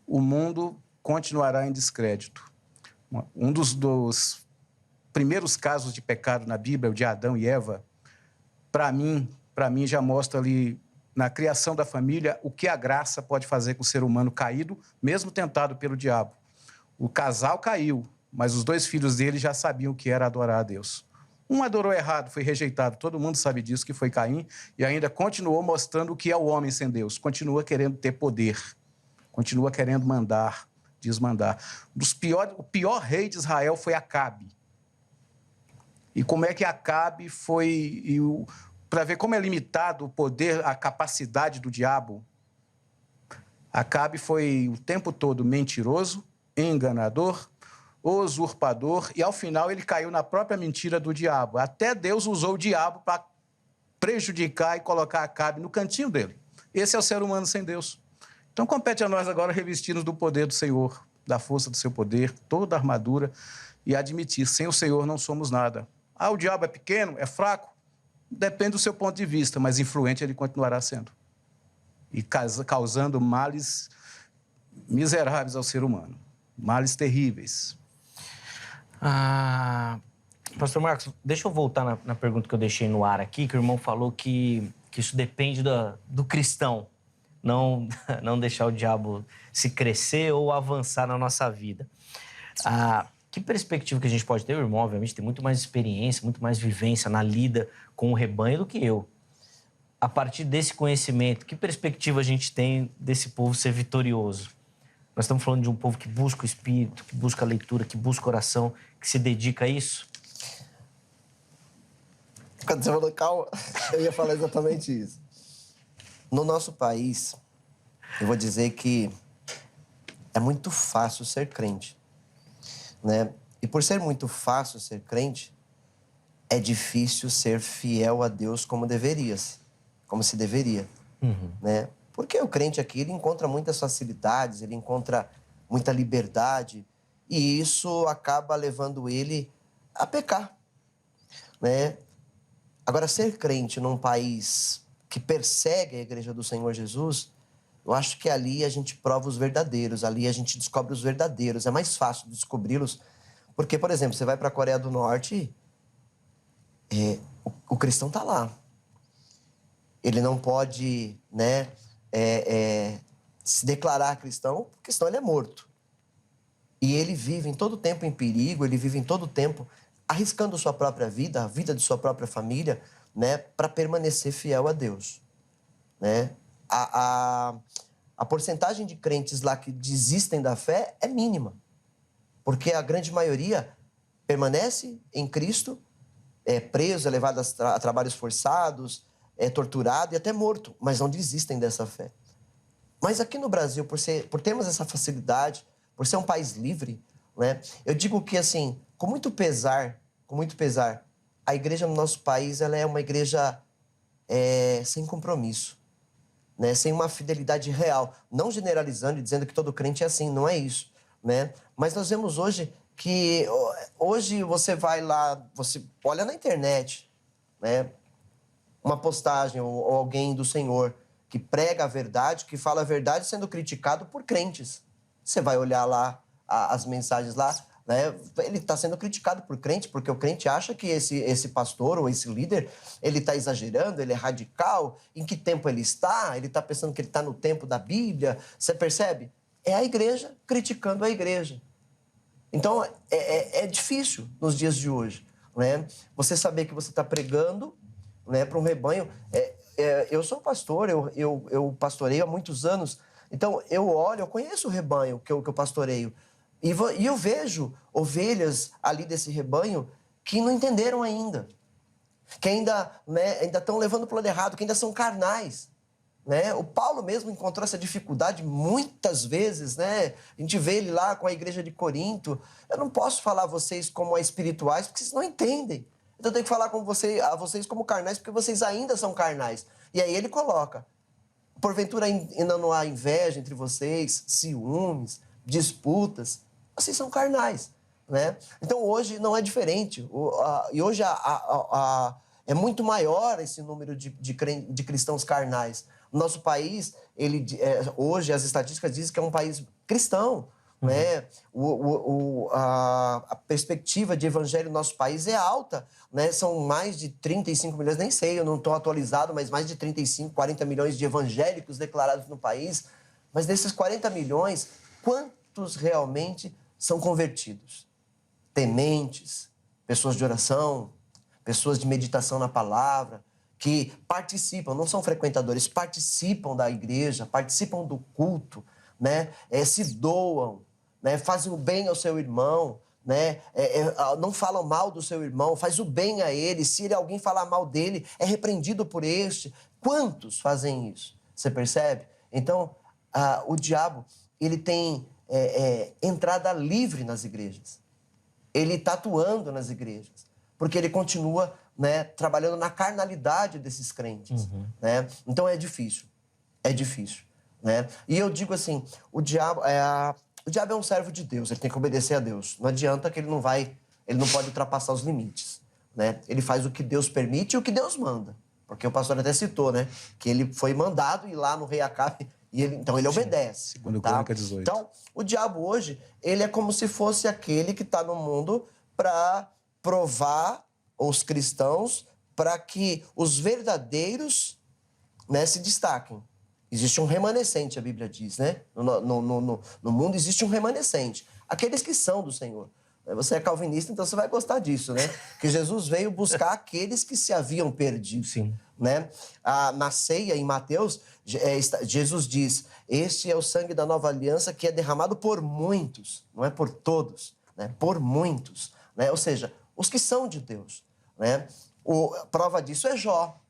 o mundo continuará em descrédito. Um dos primeiros casos de pecado na Bíblia, o de Adão e Eva, para mim já mostra ali, na criação da família, o que a graça pode fazer com o ser humano caído, mesmo tentado pelo diabo. O casal caiu, mas os 2 filhos dele já sabiam o que era adorar a Deus. Um adorou errado, foi rejeitado, todo mundo sabe disso, que foi Caim, e ainda continuou mostrando o que é o homem sem Deus. Continua querendo ter poder, continua querendo mandar, desmandar. O pior rei de Israel foi Acabe. E como é que Acabe foi... Para ver como é limitado o poder, a capacidade do diabo, Acabe foi o tempo todo mentiroso, enganador, usurpador, e ao final ele caiu na própria mentira do diabo. Até Deus usou o diabo para prejudicar e colocar Acabe no cantinho dele. Esse é o ser humano sem Deus. Então compete a nós agora revestir-nos do poder do Senhor, da força do seu poder, toda a armadura, e admitir, sem o Senhor não somos nada. O diabo é pequeno, é fraco? Depende do seu ponto de vista, mas influente ele continuará sendo. E causando males miseráveis ao ser humano. Males terríveis. Pastor Marcos, deixa eu voltar na pergunta que eu deixei no ar aqui, que o irmão falou que isso depende do cristão. Não deixar o diabo se crescer ou avançar na nossa vida. Que perspectiva que a gente pode ter? O irmão, obviamente, tem muito mais experiência, muito mais vivência na lida com o rebanho do que eu. a partir desse conhecimento, que perspectiva a gente tem desse povo ser vitorioso? Nós estamos falando de um povo que busca o Espírito, que busca a leitura, que busca oração, que se dedica a isso? Quando você falou calma, eu ia falar exatamente isso. No nosso país, eu vou dizer que é muito fácil ser crente, né? E por ser muito fácil ser crente, é difícil ser fiel a Deus como se deveria, né? Porque o crente aqui, ele encontra muitas facilidades, ele encontra muita liberdade, e isso acaba levando ele a pecar, né? Agora, ser crente num país que persegue a Igreja do Senhor Jesus, eu acho que ali a gente prova os verdadeiros, ali a gente descobre os verdadeiros. É mais fácil descobri-los, porque, por exemplo, você vai para a Coreia do Norte, o cristão está lá. Ele não pode, né, se declarar cristão, porque senão ele é morto. E ele vive em todo tempo em perigo, ele vive em todo tempo arriscando sua própria vida, a vida de sua própria família, né, para permanecer fiel a Deus, né? A porcentagem de crentes lá que desistem da fé é mínima, porque a grande maioria permanece em Cristo, é preso, é levado a trabalhos forçados, é torturado e até morto, mas não desistem dessa fé. Mas aqui no Brasil, por termos essa facilidade, por ser um país livre, né, eu digo que, assim, com muito pesar, a igreja no nosso país, ela é uma igreja sem compromisso, né, sem uma fidelidade real. Não generalizando e dizendo que todo crente é assim, não é isso, né? Mas nós vemos hoje que... Hoje você vai lá, você olha na internet, né, uma postagem ou alguém do Senhor que prega a verdade, que fala a verdade, sendo criticado por crentes. Você vai olhar lá as mensagens lá, né? Ele está sendo criticado por crente, porque o crente acha que esse pastor ou esse líder, ele está exagerando, ele é radical. Em que tempo ele está? Ele está pensando que ele está no tempo da Bíblia. Você percebe? É a igreja criticando a igreja. Então, é difícil nos dias de hoje, né? Você saber que você está pregando, né, para um rebanho. Eu sou pastor, eu pastoreio há muitos anos. Então, eu conheço o rebanho que eu pastoreio. E eu vejo ovelhas ali desse rebanho que não entenderam ainda. Que ainda estão levando para o lado errado, que ainda são carnais. Né? O Paulo mesmo encontrou essa dificuldade muitas vezes, né? A gente vê ele lá com a igreja de Corinto. Eu não posso falar a vocês como espirituais, porque vocês não entendem. Então eu tenho que falar a vocês como carnais, porque vocês ainda são carnais. E aí ele coloca: porventura ainda não há inveja entre vocês, ciúmes, disputas. Vocês são carnais, né? Então hoje não é diferente. E hoje é muito maior esse número de cristãos carnais. O nosso país, hoje as estatísticas dizem que é um país cristão, né? A perspectiva de evangelho no nosso país é alta, né? São mais de 35 milhões, nem sei, eu não estou atualizado, mas mais de 35, 40 milhões de evangélicos declarados no país. Mas desses 40 milhões, quantos realmente são convertidos? Tementes, pessoas de oração, pessoas de meditação na palavra, que participam, não são frequentadores, participam da igreja, participam do culto, né? Se doam, né? Fazem o bem ao seu irmão, né? Não falam mal do seu irmão, faz o bem a ele. Se alguém falar mal dele, é repreendido por este. Quantos fazem isso? Você percebe? Então, o diabo, ele tem entrada livre nas igrejas. Ele está atuando nas igrejas, porque ele continua, né, trabalhando na carnalidade desses crentes. Né? Então é difícil, né? E eu digo assim, o diabo é um servo de Deus, ele tem que obedecer a Deus. Não adianta que ele não pode ultrapassar os limites, né? Ele faz o que Deus permite e o que Deus manda, porque o pastor até citou, né, que ele foi mandado ir lá no rei Acabe. Então ele obedece. Segundo tá? Crônica 18. Então, o diabo hoje, ele é como se fosse aquele que está no mundo para provar os cristãos, para que os verdadeiros, né, se destaquem. Existe um remanescente, a Bíblia diz, né? No mundo existe um remanescente. Aqueles que são do Senhor. Você é calvinista, então você vai gostar disso, né? Que Jesus veio buscar aqueles que se haviam perdido. Sim. né? Na ceia, em Mateus, Jesus diz, este é o sangue da nova aliança que é derramado por muitos, não é por todos, né? Por muitos, né? Ou seja, os que são de Deus, né? A prova disso é Jó,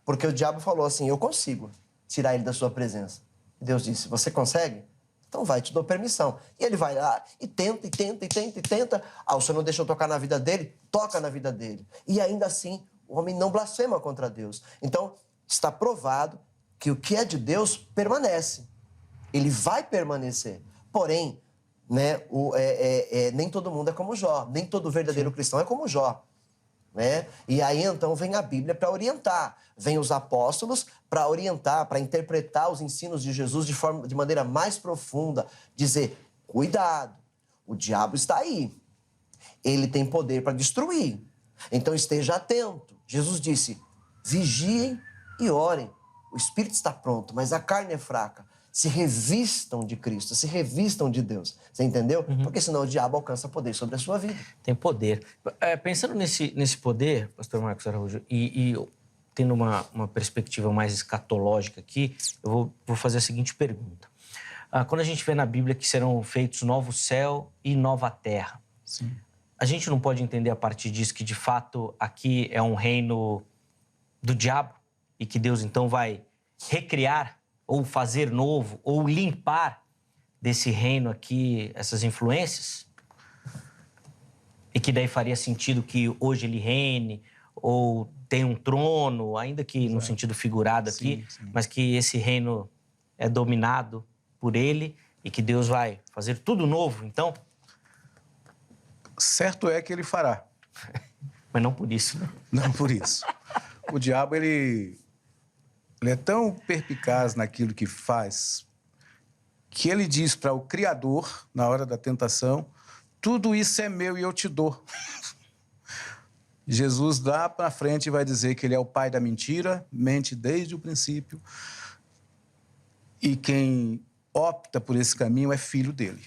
porque o diabo falou assim, eu consigo tirar ele da sua presença. Deus disse, você consegue? Então vai, te dou permissão. E ele vai lá e tenta, e tenta, e tenta, e tenta. O Senhor não deixou tocar na vida dele? Toca na vida dele. E ainda assim, o homem não blasfema contra Deus. Então, está provado que o que é de Deus permanece. Ele vai permanecer. Porém, né, nem todo mundo é como Jó. Nem todo verdadeiro cristão é como Jó. Né? E aí, então, vem a Bíblia para orientar. Vem os apóstolos para orientar, para interpretar os ensinos de Jesus de maneira mais profunda. Dizer, cuidado, o diabo está aí. Ele tem poder para destruir. Então, esteja atento. Jesus disse, vigiem e orem. O espírito está pronto, mas a carne é fraca. Se revistam de Cristo, se revistam de Deus. Você entendeu? Porque senão o diabo alcança poder sobre a sua vida. Tem poder. Pensando nesse poder, pastor Marcos Araújo, e tendo uma perspectiva mais escatológica aqui, eu vou fazer a seguinte pergunta. Quando a gente vê na Bíblia que serão feitos novo céu e nova terra, Sim. A gente não pode entender a partir disso que, de fato, aqui é um reino do diabo e que Deus, então, vai recriar ou fazer novo ou limpar desse reino aqui essas influências? E que daí faria sentido que hoje ele reine ou tem um trono, ainda que no sentido figurado aqui, sim. mas que esse reino é dominado por ele e que Deus vai fazer tudo novo, então? Certo é que ele fará. Mas não por isso, né? Não por isso. O diabo, ele é tão perspicaz naquilo que faz que ele diz para o Criador, na hora da tentação, tudo isso é meu e eu te dou. Jesus lá para frente vai dizer que ele é o pai da mentira, mente desde o princípio, e quem opta por esse caminho é filho dele.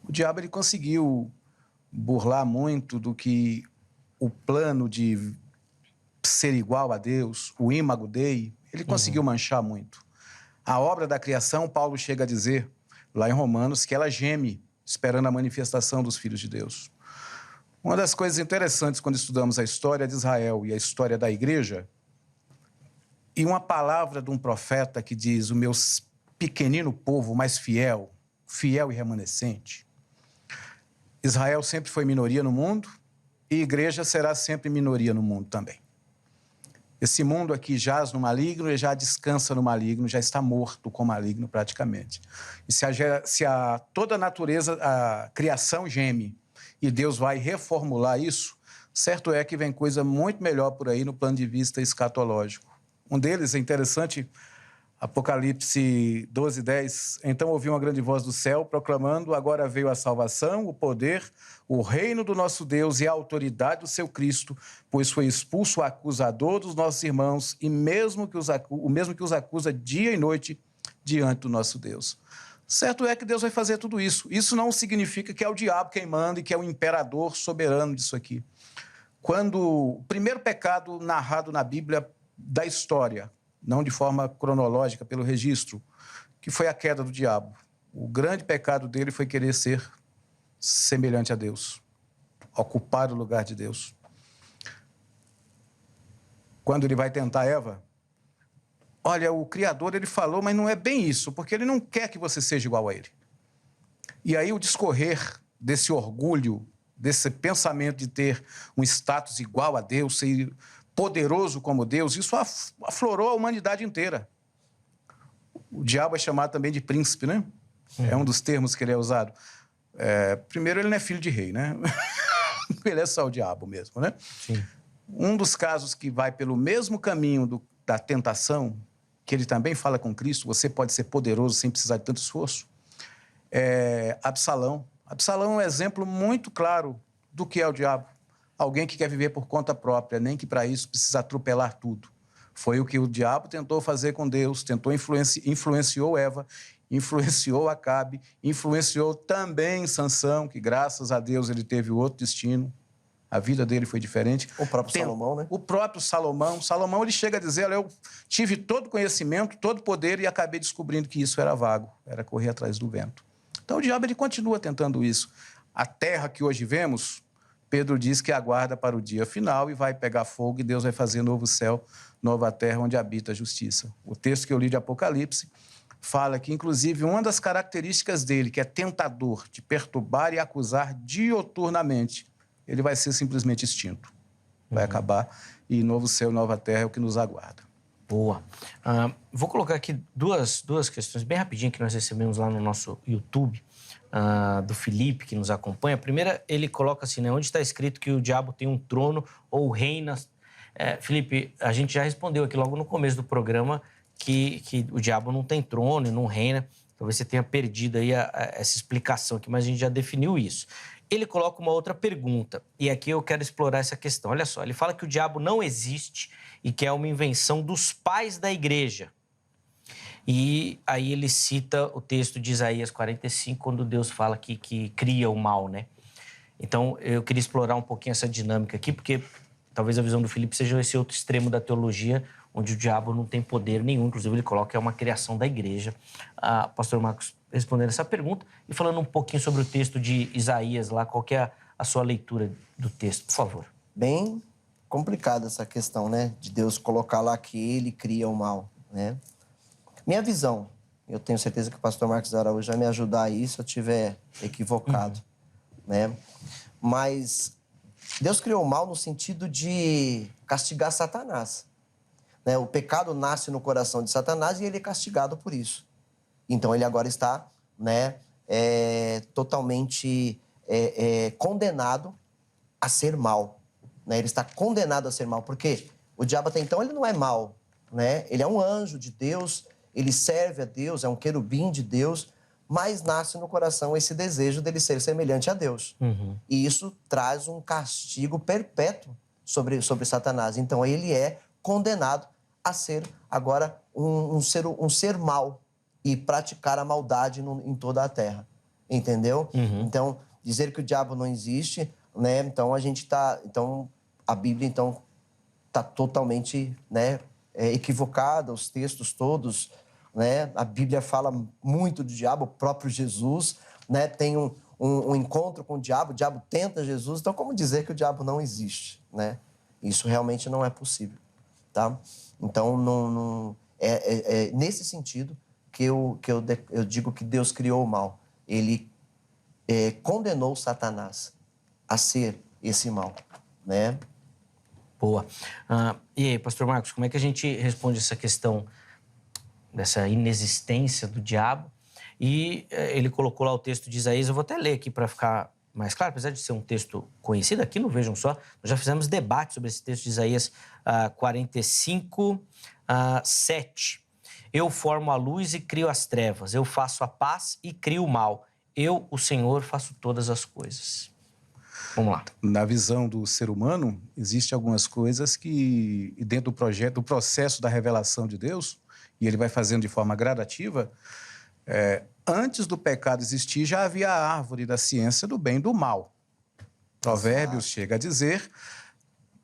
O diabo, ele conseguiu burlar muito do que o plano de ser igual a Deus, o imago Dei, ele conseguiu manchar muito. A obra da criação, Paulo chega a dizer, lá em Romanos, que ela geme, esperando a manifestação dos filhos de Deus. Uma das coisas interessantes quando estudamos a história de Israel e a história da igreja, e uma palavra de um profeta que diz, o meu pequenino povo mais fiel e remanescente. Israel sempre foi minoria no mundo e a igreja será sempre minoria no mundo também. Esse mundo aqui jaz no maligno e já descansa no maligno, já está morto com o maligno praticamente. E toda a natureza, a criação geme e Deus vai reformular isso, certo é que vem coisa muito melhor por aí no plano de vista escatológico. Um deles é interessante, Apocalipse 12:10. Então ouvi uma grande voz do céu proclamando, agora veio a salvação, o poder, o reino do nosso Deus e a autoridade do seu Cristo, pois foi expulso o acusador dos nossos irmãos e o mesmo que os acusa dia e noite diante do nosso Deus. Certo é que Deus vai fazer tudo isso. Isso não significa que é o diabo quem manda e que é o imperador soberano disso aqui. Quando o primeiro pecado narrado na Bíblia da história, não de forma cronológica, pelo registro, que foi a queda do diabo. O grande pecado dele foi querer ser semelhante a Deus, ocupar o lugar de Deus. Quando ele vai tentar Eva, olha, o Criador, ele falou, mas não é bem isso, porque ele não quer que você seja igual a ele. E aí o discorrer desse orgulho, desse pensamento de ter um status igual a Deus, ser poderoso como Deus, isso aflorou a humanidade inteira. O diabo é chamado também de príncipe, né? É um dos termos que ele é usado. Primeiro, ele não é filho de rei, né? Ele é só o diabo mesmo, né? Sim. Um dos casos que vai pelo mesmo caminho da tentação, que ele também fala com Cristo, você pode ser poderoso sem precisar de tanto esforço, é Absalão. Absalão é um exemplo muito claro do que é o diabo. Alguém que quer viver por conta própria, nem que para isso precisa atropelar tudo. Foi o que o diabo tentou fazer com Deus, influenciou Eva, influenciou Acabe, influenciou também Sansão, que graças a Deus ele teve outro destino. a vida dele foi diferente. O próprio Salomão, né? O próprio Salomão. Salomão, ele chega a dizer, olha, eu tive todo conhecimento, todo poder e acabei descobrindo que isso era vago, era correr atrás do vento. Então, o diabo, ele continua tentando isso. A terra que hoje vemos, Pedro diz que aguarda para o dia final e vai pegar fogo e Deus vai fazer novo céu, nova terra onde habita a justiça. O texto que eu li de Apocalipse fala que, inclusive, uma das características dele, que é tentador, de perturbar e acusar dioturnamente, ele vai ser simplesmente extinto. Vai acabar e novo céu, nova terra é o que nos aguarda. Boa. Vou colocar aqui duas questões bem rapidinho que nós recebemos lá no nosso YouTube, do Felipe, que nos acompanha. A primeira, ele coloca assim, né? Onde está escrito que o diabo tem um trono ou reina? Felipe, a gente já respondeu aqui logo no começo do programa que o diabo não tem trono e não reina. Talvez você tenha perdido aí essa explicação aqui, mas a gente já definiu isso. Ele coloca uma outra pergunta, e aqui eu quero explorar essa questão. Olha só, ele fala que o diabo não existe e que é uma invenção dos pais da igreja. E aí ele cita o texto de Isaías 45, quando Deus fala que cria o mal, né? Então, eu queria explorar um pouquinho essa dinâmica aqui, porque talvez a visão do Felipe seja esse outro extremo da teologia, onde o diabo não tem poder nenhum. Inclusive, ele coloca que é uma criação da igreja. Pastor Marcos, respondendo essa pergunta e falando um pouquinho sobre o texto de Isaías lá, qual que é a sua leitura do texto, por favor. Bem complicada essa questão, né? De Deus colocar lá que ele cria o mal, né? Minha visão, eu tenho certeza que o pastor Marcos Araújo vai me ajudar aí se eu estiver equivocado, né? Mas Deus criou o mal no sentido de castigar Satanás, né? O pecado nasce no coração de Satanás e ele é castigado por isso. Então, ele agora está, né, totalmente condenado a ser mal, né? Ele está condenado a ser mal, porque o diabo até então ele não é mal, né? Ele é um anjo de Deus, ele serve a Deus, é um querubim de Deus, mas nasce no coração esse desejo dele ser semelhante a Deus. E isso traz um castigo perpétuo sobre Satanás. Então, ele é condenado a ser agora um ser mau e praticar a maldade em toda a terra. Entendeu? Então, dizer que o diabo não existe, né? Então, a Bíblia, então, está totalmente, né, equivocada, os textos todos, né? A Bíblia fala muito do diabo, o próprio Jesus, né? Tem um encontro com o diabo tenta Jesus. Então, como dizer que o diabo não existe, né? Isso realmente não é possível, tá? Então, é nesse sentido que eu digo que Deus criou o mal. Ele condenou Satanás a ser esse mal, né? Boa. E aí, pastor Marcos, como é que a gente responde essa questão dessa inexistência do diabo? E ele colocou lá o texto de Isaías, eu vou até ler aqui para ficar mais claro, apesar de ser um texto conhecido, aqui no Vejam Só, nós já fizemos debate sobre esse texto de Isaías 45, 7. Eu formo a luz e crio as trevas, eu faço a paz e crio o mal. Eu, o Senhor, faço todas as coisas. Vamos lá. Na visão do ser humano, existem algumas coisas que, dentro do processo da revelação de Deus, e ele vai fazendo de forma gradativa, antes do pecado existir, já havia a árvore da ciência do bem e do mal. Provérbios chega a dizer,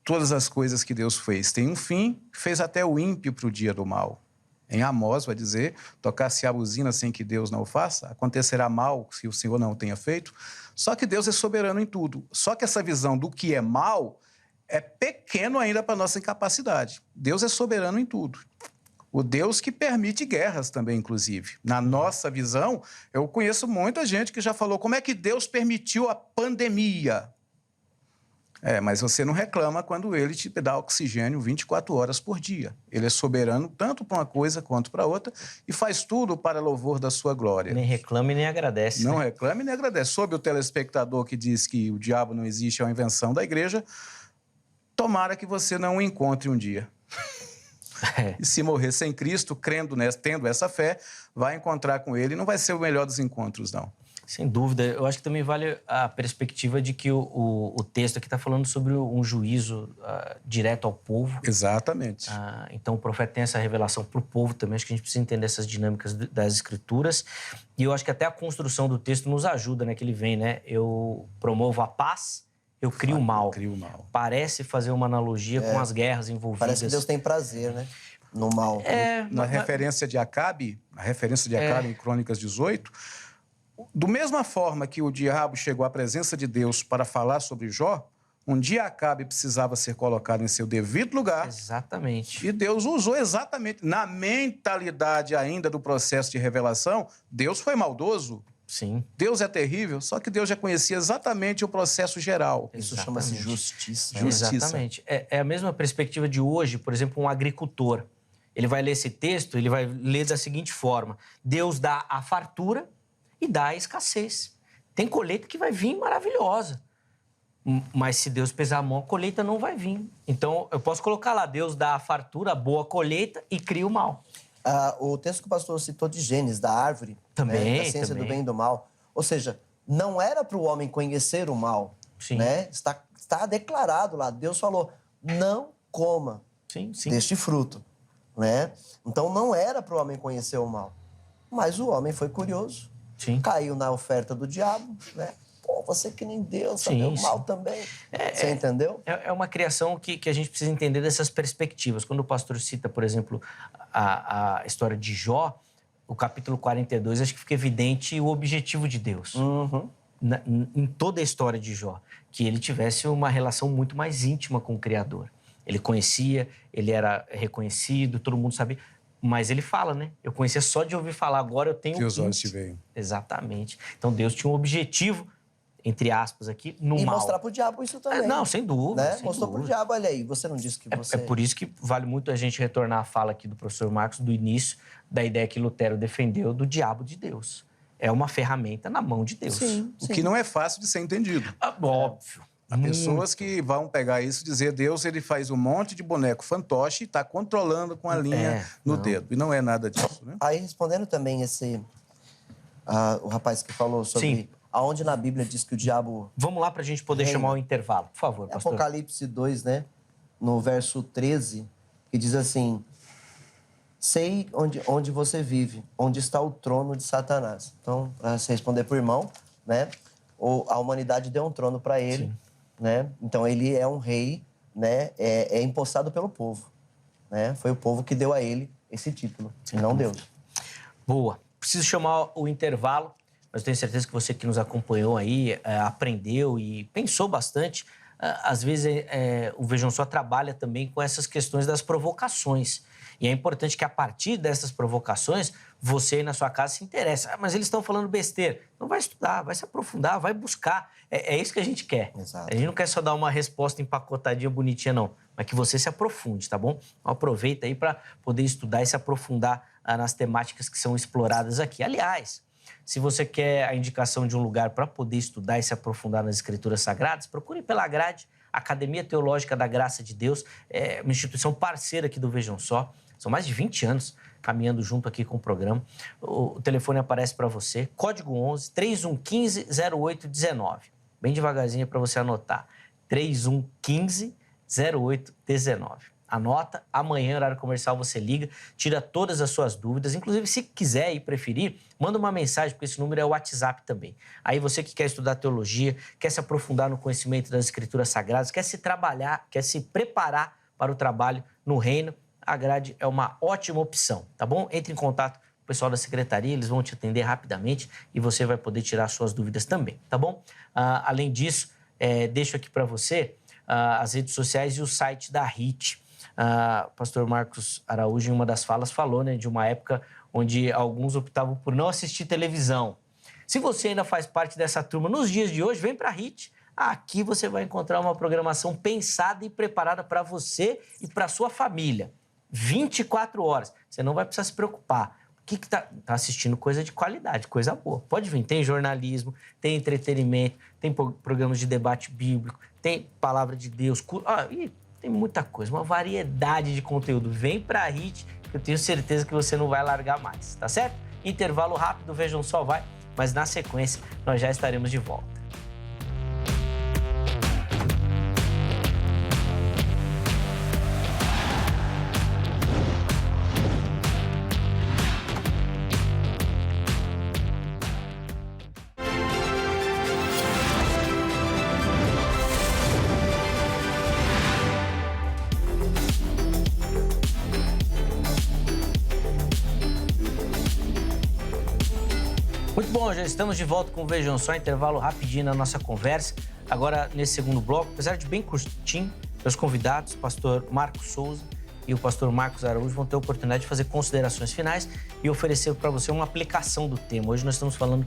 todas as coisas que Deus fez têm um fim, fez até o ímpio para o dia do mal. Em Amós vai dizer, tocar-se a buzina sem que Deus não o faça, acontecerá mal se o Senhor não o tenha feito. Só que Deus é soberano em tudo. Só que essa visão do que é mal é pequeno ainda para a nossa incapacidade. Deus é soberano em tudo. O Deus que permite guerras também, inclusive. Na nossa visão, eu conheço muita gente que já falou como é que Deus permitiu a pandemia. Mas você não reclama quando ele te dá oxigênio 24 horas por dia. Ele é soberano tanto para uma coisa quanto para outra e faz tudo para louvor da sua glória. Nem reclama e nem agradece. Não reclama e nem agradece. Sobre o telespectador que diz que o diabo não existe, é uma invenção da igreja, tomara que você não o encontre um dia. E se morrer sem Cristo, tendo essa fé, vai encontrar com ele e não vai ser o melhor dos encontros, não. Sem dúvida. Eu acho que também vale a perspectiva de que o texto aqui está falando sobre um juízo direto ao povo. Exatamente. Então, o profeta tem essa revelação para o povo também. Acho que a gente precisa entender essas dinâmicas das Escrituras. E eu acho que até a construção do texto nos ajuda, né? Que ele vem, né? Eu promovo a paz eu crio o mal. Eu crio o mal. Parece fazer uma analogia com as guerras envolvidas. Parece que Deus tem prazer, né? No mal. Na referência de Acabe, em Crônicas 18, do mesma forma que o diabo chegou à presença de Deus para falar sobre Jó, um dia Acabe precisava ser colocado em seu devido lugar. Exatamente. E Deus usou exatamente. Na mentalidade ainda do processo de revelação, Deus foi maldoso. Sim. Deus é terrível, só que Deus já conhecia exatamente o processo geral. Isso chama-se justiça. Exatamente. É a mesma perspectiva de hoje, por exemplo, um agricultor. Ele vai ler esse texto, ele vai ler da seguinte forma: Deus dá a fartura e dá a escassez. Tem colheita que vai vir maravilhosa, mas se Deus pesar a mão, a colheita não vai vir. Então, eu posso colocar lá: Deus dá a fartura, a boa colheita e cria o mal. O texto que o pastor citou de Gênesis, da árvore, também, né? Da ciência do bem e do mal. Ou seja, não era para o homem conhecer o mal. Sim. Né? Está declarado lá. Deus falou, não coma deste fruto. Né? Então, não era para o homem conhecer o mal. Mas o homem foi curioso. Sim. Caiu na oferta do diabo. Né? Pô, você que nem Deus, sabe o mal também. Você entendeu? É uma criação que a gente precisa entender dessas perspectivas. Quando o pastor cita, por exemplo, a história de Jó, o capítulo 42, acho que fica evidente o objetivo de Deus. Em toda a história de Jó, que ele tivesse uma relação muito mais íntima com o Criador. Ele conhecia, ele era reconhecido, todo mundo sabia. Mas ele fala, né? Eu conhecia só de ouvir falar, agora eu tenho... Que os olhos te veem. Exatamente. Então, Deus tinha um objetivo, entre aspas aqui, no mal. E mostrar pro diabo isso também. Não, sem dúvida. Né? Sem Mostrou dúvida. pro diabo, olha aí, você não disse que você... É por isso que vale muito a gente retornar à fala aqui do professor Marcos, do início, da ideia que Lutero defendeu do diabo de Deus. É uma ferramenta na mão de Deus. Sim. O que não é fácil de ser entendido. Óbvio. Há pessoas que vão pegar isso e dizer Deus, ele faz um monte de boneco fantoche e está controlando com a linha no dedo. E não é nada disso, né? Aí, respondendo também o rapaz que falou sobre aonde na Bíblia diz que o diabo... Vamos lá para a gente poder chamar o intervalo, por favor, pastor. Apocalipse 2, né? No verso 13, que diz assim... Sei onde você vive, onde está o trono de Satanás. Então, para você responder para o irmão, né? A humanidade deu um trono para ele. Sim. Né? Então, ele é um rei, né? É impostado pelo povo. Né? Foi o povo que deu a ele esse título, e não Deus. Boa. Preciso chamar o intervalo, mas eu tenho certeza que você que nos acompanhou aí, aprendeu e pensou bastante. Às vezes, o Vejam Só trabalha também com essas questões das provocações. E é importante que, a partir dessas provocações, você aí na sua casa se interesse. Mas eles estão falando besteira. Não vai estudar, vai se aprofundar, vai buscar. É isso que a gente quer. Exato. A gente não quer só dar uma resposta empacotadinha, bonitinha, não. Mas que você se aprofunde, tá bom? Então, aproveita aí para poder estudar e se aprofundar nas temáticas que são exploradas aqui. Aliás, se você quer a indicação de um lugar para poder estudar e se aprofundar nas Escrituras Sagradas, procure pela grade Academia Teológica da Graça de Deus. É uma instituição parceira aqui do Vejam Só. São mais de 20 anos caminhando junto aqui com o programa. O telefone aparece para você, código 11 3115 0819. Bem devagarzinho para você anotar. 3115 0819. Anota, amanhã, horário comercial, você liga, tira todas as suas dúvidas. Inclusive, se quiser e preferir, manda uma mensagem, porque esse número é o WhatsApp também. Aí você que quer estudar teologia, quer se aprofundar no conhecimento das Escrituras Sagradas, quer se trabalhar, quer se preparar para o trabalho no reino, a grade é uma ótima opção, tá bom? Entre em contato com o pessoal da secretaria, eles vão te atender rapidamente e você vai poder tirar suas dúvidas também, tá bom? Além disso, deixo aqui para você as redes sociais e o site da HIT. O pastor Marcos Araújo, em uma das falas, falou, né, de uma época onde alguns optavam por não assistir televisão. Se você ainda faz parte dessa turma nos dias de hoje, vem para a HIT. Aqui você vai encontrar uma programação pensada e preparada para você e para sua família. 24 horas. Você não vai precisar se preocupar. O que tá assistindo? Coisa de qualidade, coisa boa. Pode vir. Tem jornalismo, tem entretenimento, tem programas de debate bíblico, tem palavra de Deus. Tem muita coisa, uma variedade de conteúdo. Vem pra HIT, que eu tenho certeza que você não vai largar mais, tá certo? Intervalo rápido, Vejam Só vai, mas na sequência nós já estaremos de volta. Muito bom, já estamos de volta com o Vejam Só, intervalo rapidinho na nossa conversa. Agora, nesse segundo bloco, apesar de bem curtinho, meus convidados, o pastor Marcos Souza e o pastor Marcos Araújo, vão ter a oportunidade de fazer considerações finais e oferecer para você uma aplicação do tema. Hoje nós estamos falando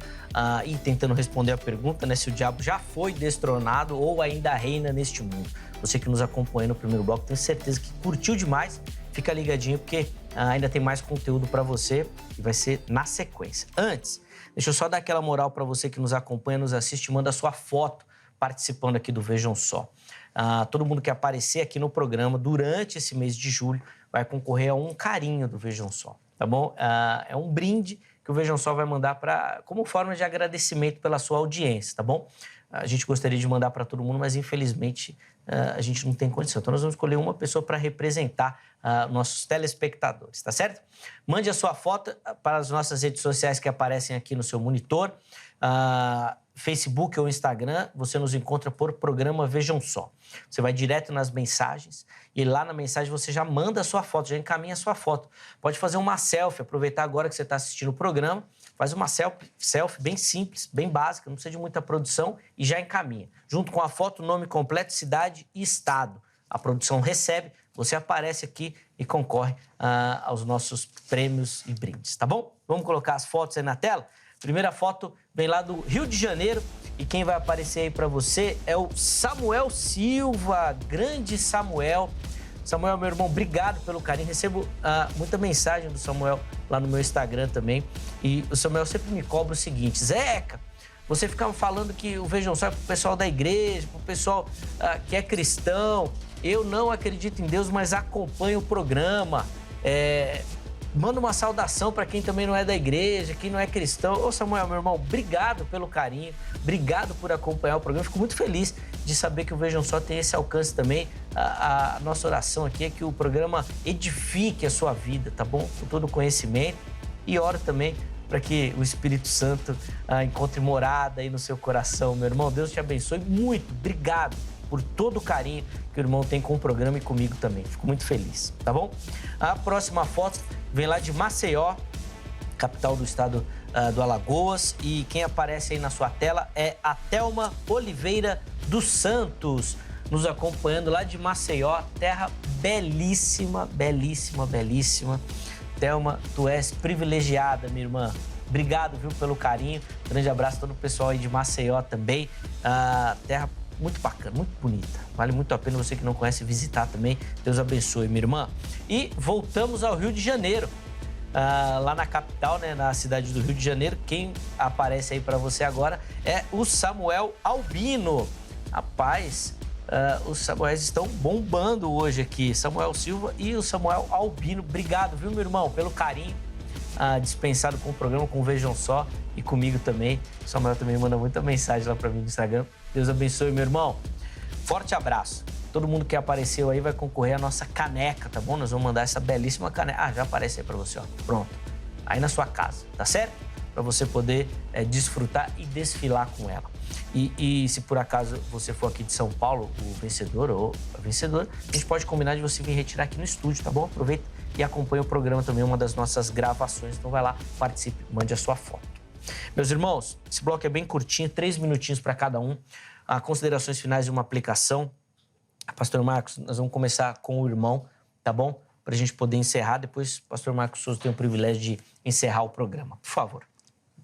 e tentando responder a pergunta, né, se o diabo já foi destronado ou ainda reina neste mundo. Você que nos acompanha no primeiro bloco, tenho certeza que curtiu demais. Fica ligadinho porque ainda tem mais conteúdo para você e vai ser na sequência. Antes, deixa eu só dar aquela moral para você que nos acompanha, nos assiste, manda a sua foto participando aqui do Vejam Só. Todo mundo que aparecer aqui no programa durante esse mês de julho vai concorrer a um carinho do Vejam Só, tá bom? É um brinde que o Vejam Só vai mandar como forma de agradecimento pela sua audiência, tá bom? A gente gostaria de mandar para todo mundo, mas infelizmente a gente não tem condição. Então nós vamos escolher uma pessoa para representar nossos telespectadores, tá certo? Mande a sua foto para as nossas redes sociais que aparecem aqui no seu monitor. Facebook ou Instagram, você nos encontra por programa Vejam Só. Você vai direto nas mensagens e lá na mensagem você já manda a sua foto, já encaminha a sua foto. Pode fazer uma selfie, aproveitar agora que você está assistindo o programa, faz uma selfie bem simples, bem básica, não precisa de muita produção e já encaminha. Junto com a foto, nome completo, cidade e estado. A produção recebe, você aparece aqui e concorre aos nossos prêmios e brindes, tá bom? Vamos colocar as fotos aí na tela? Primeira foto vem lá do Rio de Janeiro e quem vai aparecer aí para você é o Samuel Silva, grande Samuel. Samuel, meu irmão, obrigado pelo carinho. Recebo muita mensagem do Samuel lá no meu Instagram também. E o Samuel sempre me cobra o seguinte: Zeca, você ficava falando que o Vejam Só é pro pessoal da igreja, pro pessoal que é cristão. Eu não acredito em Deus, mas acompanho o programa. Manda uma saudação para quem também não é da igreja, quem não é cristão. Ô Samuel, meu irmão, obrigado pelo carinho, obrigado por acompanhar o programa. Fico muito feliz de saber que o Vejam Só tem esse alcance também. A nossa oração aqui é que o programa edifique a sua vida, tá bom? Com todo o conhecimento. E oro também para que o Espírito Santo encontre morada aí no seu coração, meu irmão. Deus te abençoe muito. Obrigado por todo o carinho que o irmão tem com o programa e comigo também. Fico muito feliz, tá bom? A próxima foto vem lá de Maceió, capital do estado do Alagoas. E quem aparece aí na sua tela é a Thelma Oliveira dos Santos, nos acompanhando lá de Maceió, terra belíssima, belíssima, belíssima. Thelma, tu és privilegiada, minha irmã. Obrigado, viu, pelo carinho. Grande abraço a todo o pessoal aí de Maceió também. Terra muito bacana, muito bonita. Vale muito a pena você que não conhece visitar também. Deus abençoe, minha irmã. E voltamos ao Rio de Janeiro. Lá na capital, né, na cidade do Rio de Janeiro. Quem aparece aí para você agora é o Samuel Albino. Rapaz, os Samuéis estão bombando hoje aqui. Samuel Silva e o Samuel Albino. Obrigado, viu, meu irmão, pelo carinho dispensado com o programa, com o Vejam Só e comigo também. O Samuel também manda muita mensagem lá para mim no Instagram. Deus abençoe, meu irmão. Forte abraço. Todo mundo que apareceu aí vai concorrer à nossa caneca, tá bom? Nós vamos mandar essa belíssima caneca. Já aparece aí pra você, ó. Pronto. Aí na sua casa, tá certo? Pra você poder desfrutar e desfilar com ela. E se por acaso você for aqui de São Paulo, o vencedor ou a vencedora, a gente pode combinar de você vir retirar aqui no estúdio, tá bom? Aproveita e acompanha o programa também, uma das nossas gravações. Então vai lá, participe, mande a sua foto. Meus irmãos, esse bloco é bem curtinho, 3 minutinhos para cada um. Considerações finais de uma aplicação. Pastor Marcos, nós vamos começar com o irmão, tá bom? Para a gente poder encerrar. Depois, Pastor Marcos Souza tem o privilégio de encerrar o programa. Por favor.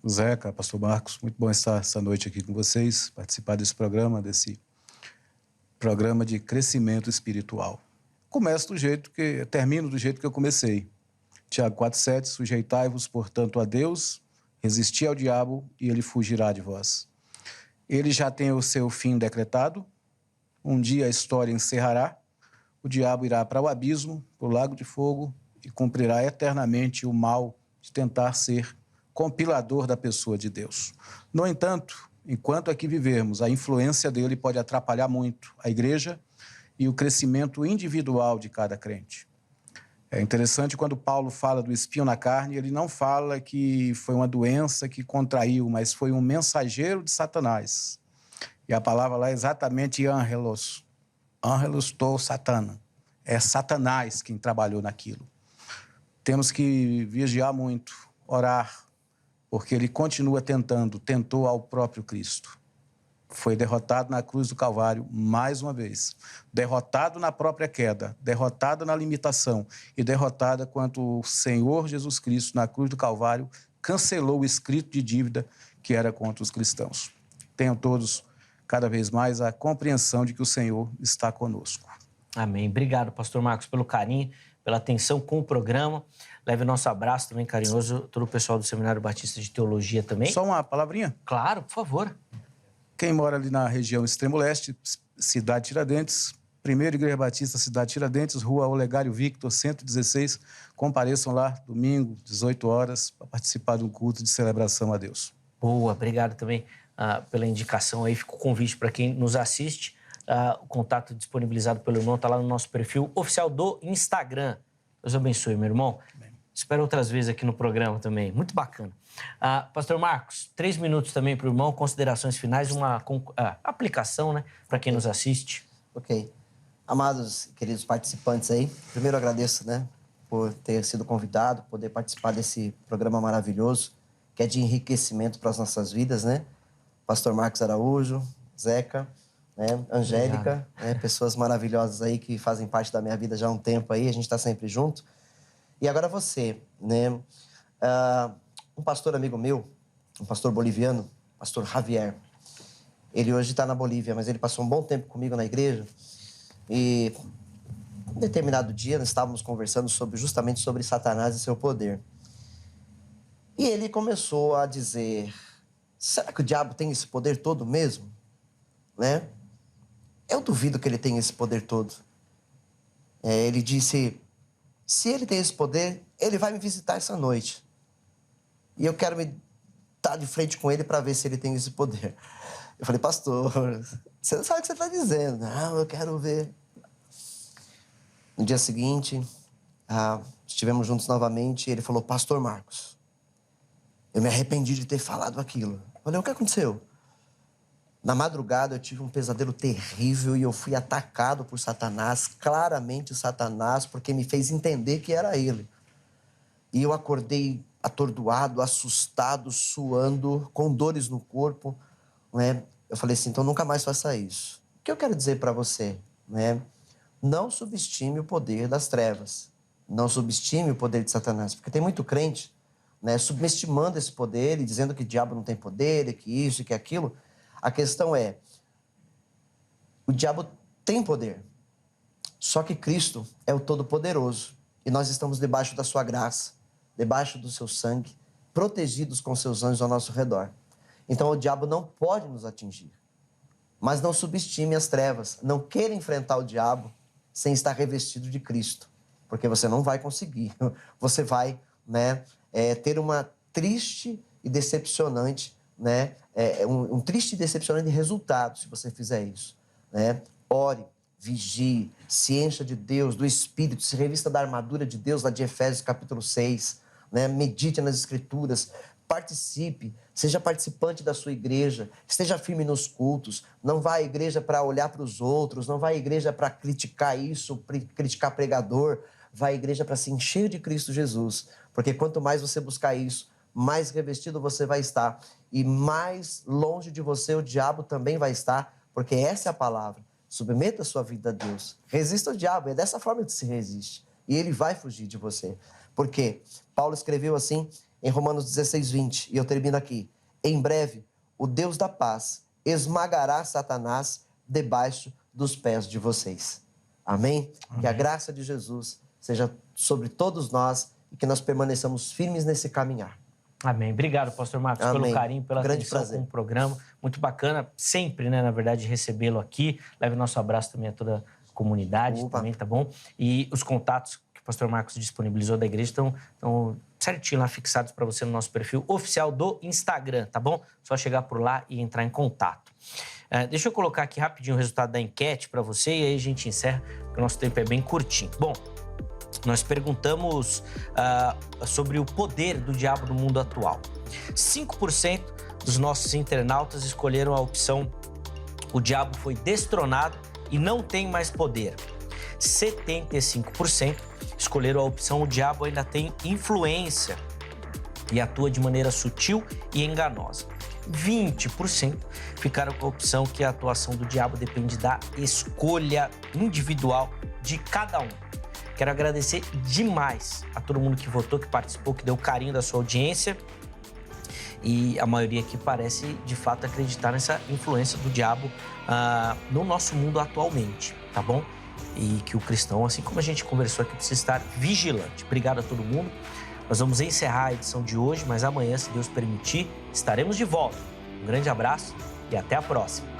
Zeca, Pastor Marcos, muito bom estar essa noite aqui com vocês, participar desse programa de crescimento espiritual. Termino do jeito que eu comecei. Tiago 4,7, sujeitai-vos, portanto, a Deus, resisti ao diabo e ele fugirá de vós. Ele já tem o seu fim decretado. Um dia a história encerrará, o diabo irá para o abismo, para o lago de fogo e cumprirá eternamente o mal de tentar ser compilador da pessoa de Deus. No entanto, enquanto aqui vivermos, a influência dele pode atrapalhar muito a igreja e o crescimento individual de cada crente. É interessante quando Paulo fala do espinho na carne, ele não fala que foi uma doença que contraiu, mas foi um mensageiro de Satanás. E a palavra lá é exatamente ângelos. Ângelos to satana. É Satanás quem trabalhou naquilo. Temos que vigiar muito, orar, porque ele continua tentou ao próprio Cristo. Foi derrotado na cruz do Calvário mais uma vez. Derrotado na própria queda, derrotado na limitação e derrotada quando o Senhor Jesus Cristo, na cruz do Calvário, cancelou o escrito de dívida que era contra os cristãos. Tenham todos, cada vez mais, a compreensão de que o Senhor está conosco. Amém. Obrigado, pastor Marcos, pelo carinho, pela atenção com o programa. Leve nosso abraço também carinhoso, todo o pessoal do Seminário Batista de Teologia também. Só uma palavrinha? Claro, por favor. Quem mora ali na região extremo-leste, Cidade Tiradentes, Primeira Igreja Batista, Cidade Tiradentes, Rua Olegário Victor, 116, compareçam lá, domingo, 18 horas, para participar de um culto de celebração a Deus. Boa, obrigado também pela indicação aí. Fica o convite para quem nos assiste. O contato disponibilizado pelo irmão está lá no nosso perfil oficial do Instagram. Deus abençoe, meu irmão. Amém. Espero outras vezes aqui no programa também. Muito bacana. Pastor Marcos, 3 minutos também para o irmão, considerações finais, uma aplicação, né, para quem nos assiste. Ok. Amados e queridos participantes aí, primeiro agradeço, né, por ter sido convidado, poder participar desse programa maravilhoso, que é de enriquecimento para as nossas vidas, né? Pastor Marcos Araújo, Zeca, né, Angélica, né, pessoas maravilhosas aí que fazem parte da minha vida já há um tempo aí, a gente está sempre junto. E agora você, né? Um pastor amigo meu, um pastor boliviano, pastor Javier, ele hoje está na Bolívia, mas ele passou um bom tempo comigo na igreja e um determinado dia nós estávamos conversando justamente sobre Satanás e seu poder. E ele começou a dizer, será que o diabo tem esse poder todo mesmo? Né? Eu duvido que ele tenha esse poder todo. Ele disse, se ele tem esse poder, ele vai me visitar essa noite. E eu quero me estar de frente com ele para ver se ele tem esse poder. Eu falei, pastor, você não sabe o que você está dizendo. Não, eu quero ver. No dia seguinte, estivemos juntos novamente e ele falou, pastor Marcos, eu me arrependi de ter falado aquilo. Eu falei, o que aconteceu? Na madrugada eu tive um pesadelo terrível e eu fui atacado por Satanás, claramente Satanás, porque me fez entender que era ele. E eu acordei atordoado, assustado, suando, com dores no corpo, né? Eu falei assim, então nunca mais faça isso. O que eu quero dizer para você, né? Não subestime o poder das trevas. Não subestime o poder de Satanás, porque tem muito crente, né, subestimando esse poder e dizendo que o diabo não tem poder, e que isso e que aquilo. A questão é, o diabo tem poder, só que Cristo é o Todo-Poderoso e nós estamos debaixo da sua graça, debaixo do seu sangue, protegidos com seus anjos ao nosso redor. Então o diabo não pode nos atingir, mas não subestime as trevas, não queira enfrentar o diabo sem estar revestido de Cristo, porque você não vai conseguir, você vai, né, ter uma triste e decepcionante, né, um triste e decepcionante resultado se você fizer isso, né? Ore, vigie, se encha de Deus, do Espírito, se revista da armadura de Deus, lá de Efésios capítulo 6, né? Medite nas Escrituras, participe, seja participante da sua igreja, esteja firme nos cultos, não vá à igreja para olhar para os outros, não vá à igreja para criticar isso, criticar pregador, vá à igreja para se encher de Cristo Jesus, porque quanto mais você buscar isso, mais revestido você vai estar e mais longe de você o diabo também vai estar, porque essa é a palavra. Submeta a sua vida a Deus. Resista ao diabo, é dessa forma que se resiste. E ele vai fugir de você. Por quê? Paulo escreveu assim em Romanos 16, 20, e eu termino aqui. Em breve, o Deus da paz esmagará Satanás debaixo dos pés de vocês. Amém? Amém. Que a graça de Jesus seja sobre todos nós e que nós permaneçamos firmes nesse caminhar. Amém. Obrigado, pastor Marcos, Amém. pelo carinho, pela Grande atenção prazer. com o programa. Muito bacana, sempre, né, na verdade, recebê-lo aqui. Leve nosso abraço também a toda a comunidade, também, tá bom? E os contatos que o pastor Marcos disponibilizou da igreja estão certinho lá, fixados para você no nosso perfil oficial do Instagram, tá bom? Só chegar por lá e entrar em contato. Deixa eu colocar aqui rapidinho o resultado da enquete para você e aí a gente encerra, porque o nosso tempo é bem curtinho. Bom, nós perguntamos sobre o poder do diabo no mundo atual. 5% dos nossos internautas escolheram a opção o diabo foi destronado e não tem mais poder. 75% escolheram a opção o diabo ainda tem influência e atua de maneira sutil e enganosa. 20% ficaram com a opção que a atuação do diabo depende da escolha individual de cada um. Quero agradecer demais a todo mundo que votou, que participou, que deu carinho da sua audiência. E a maioria aqui parece, de fato, acreditar nessa influência do diabo no nosso mundo atualmente, tá bom? E que o cristão, assim como a gente conversou aqui, precisa estar vigilante. Obrigado a todo mundo. Nós vamos encerrar a edição de hoje, mas amanhã, se Deus permitir, estaremos de volta. Um grande abraço e até a próxima.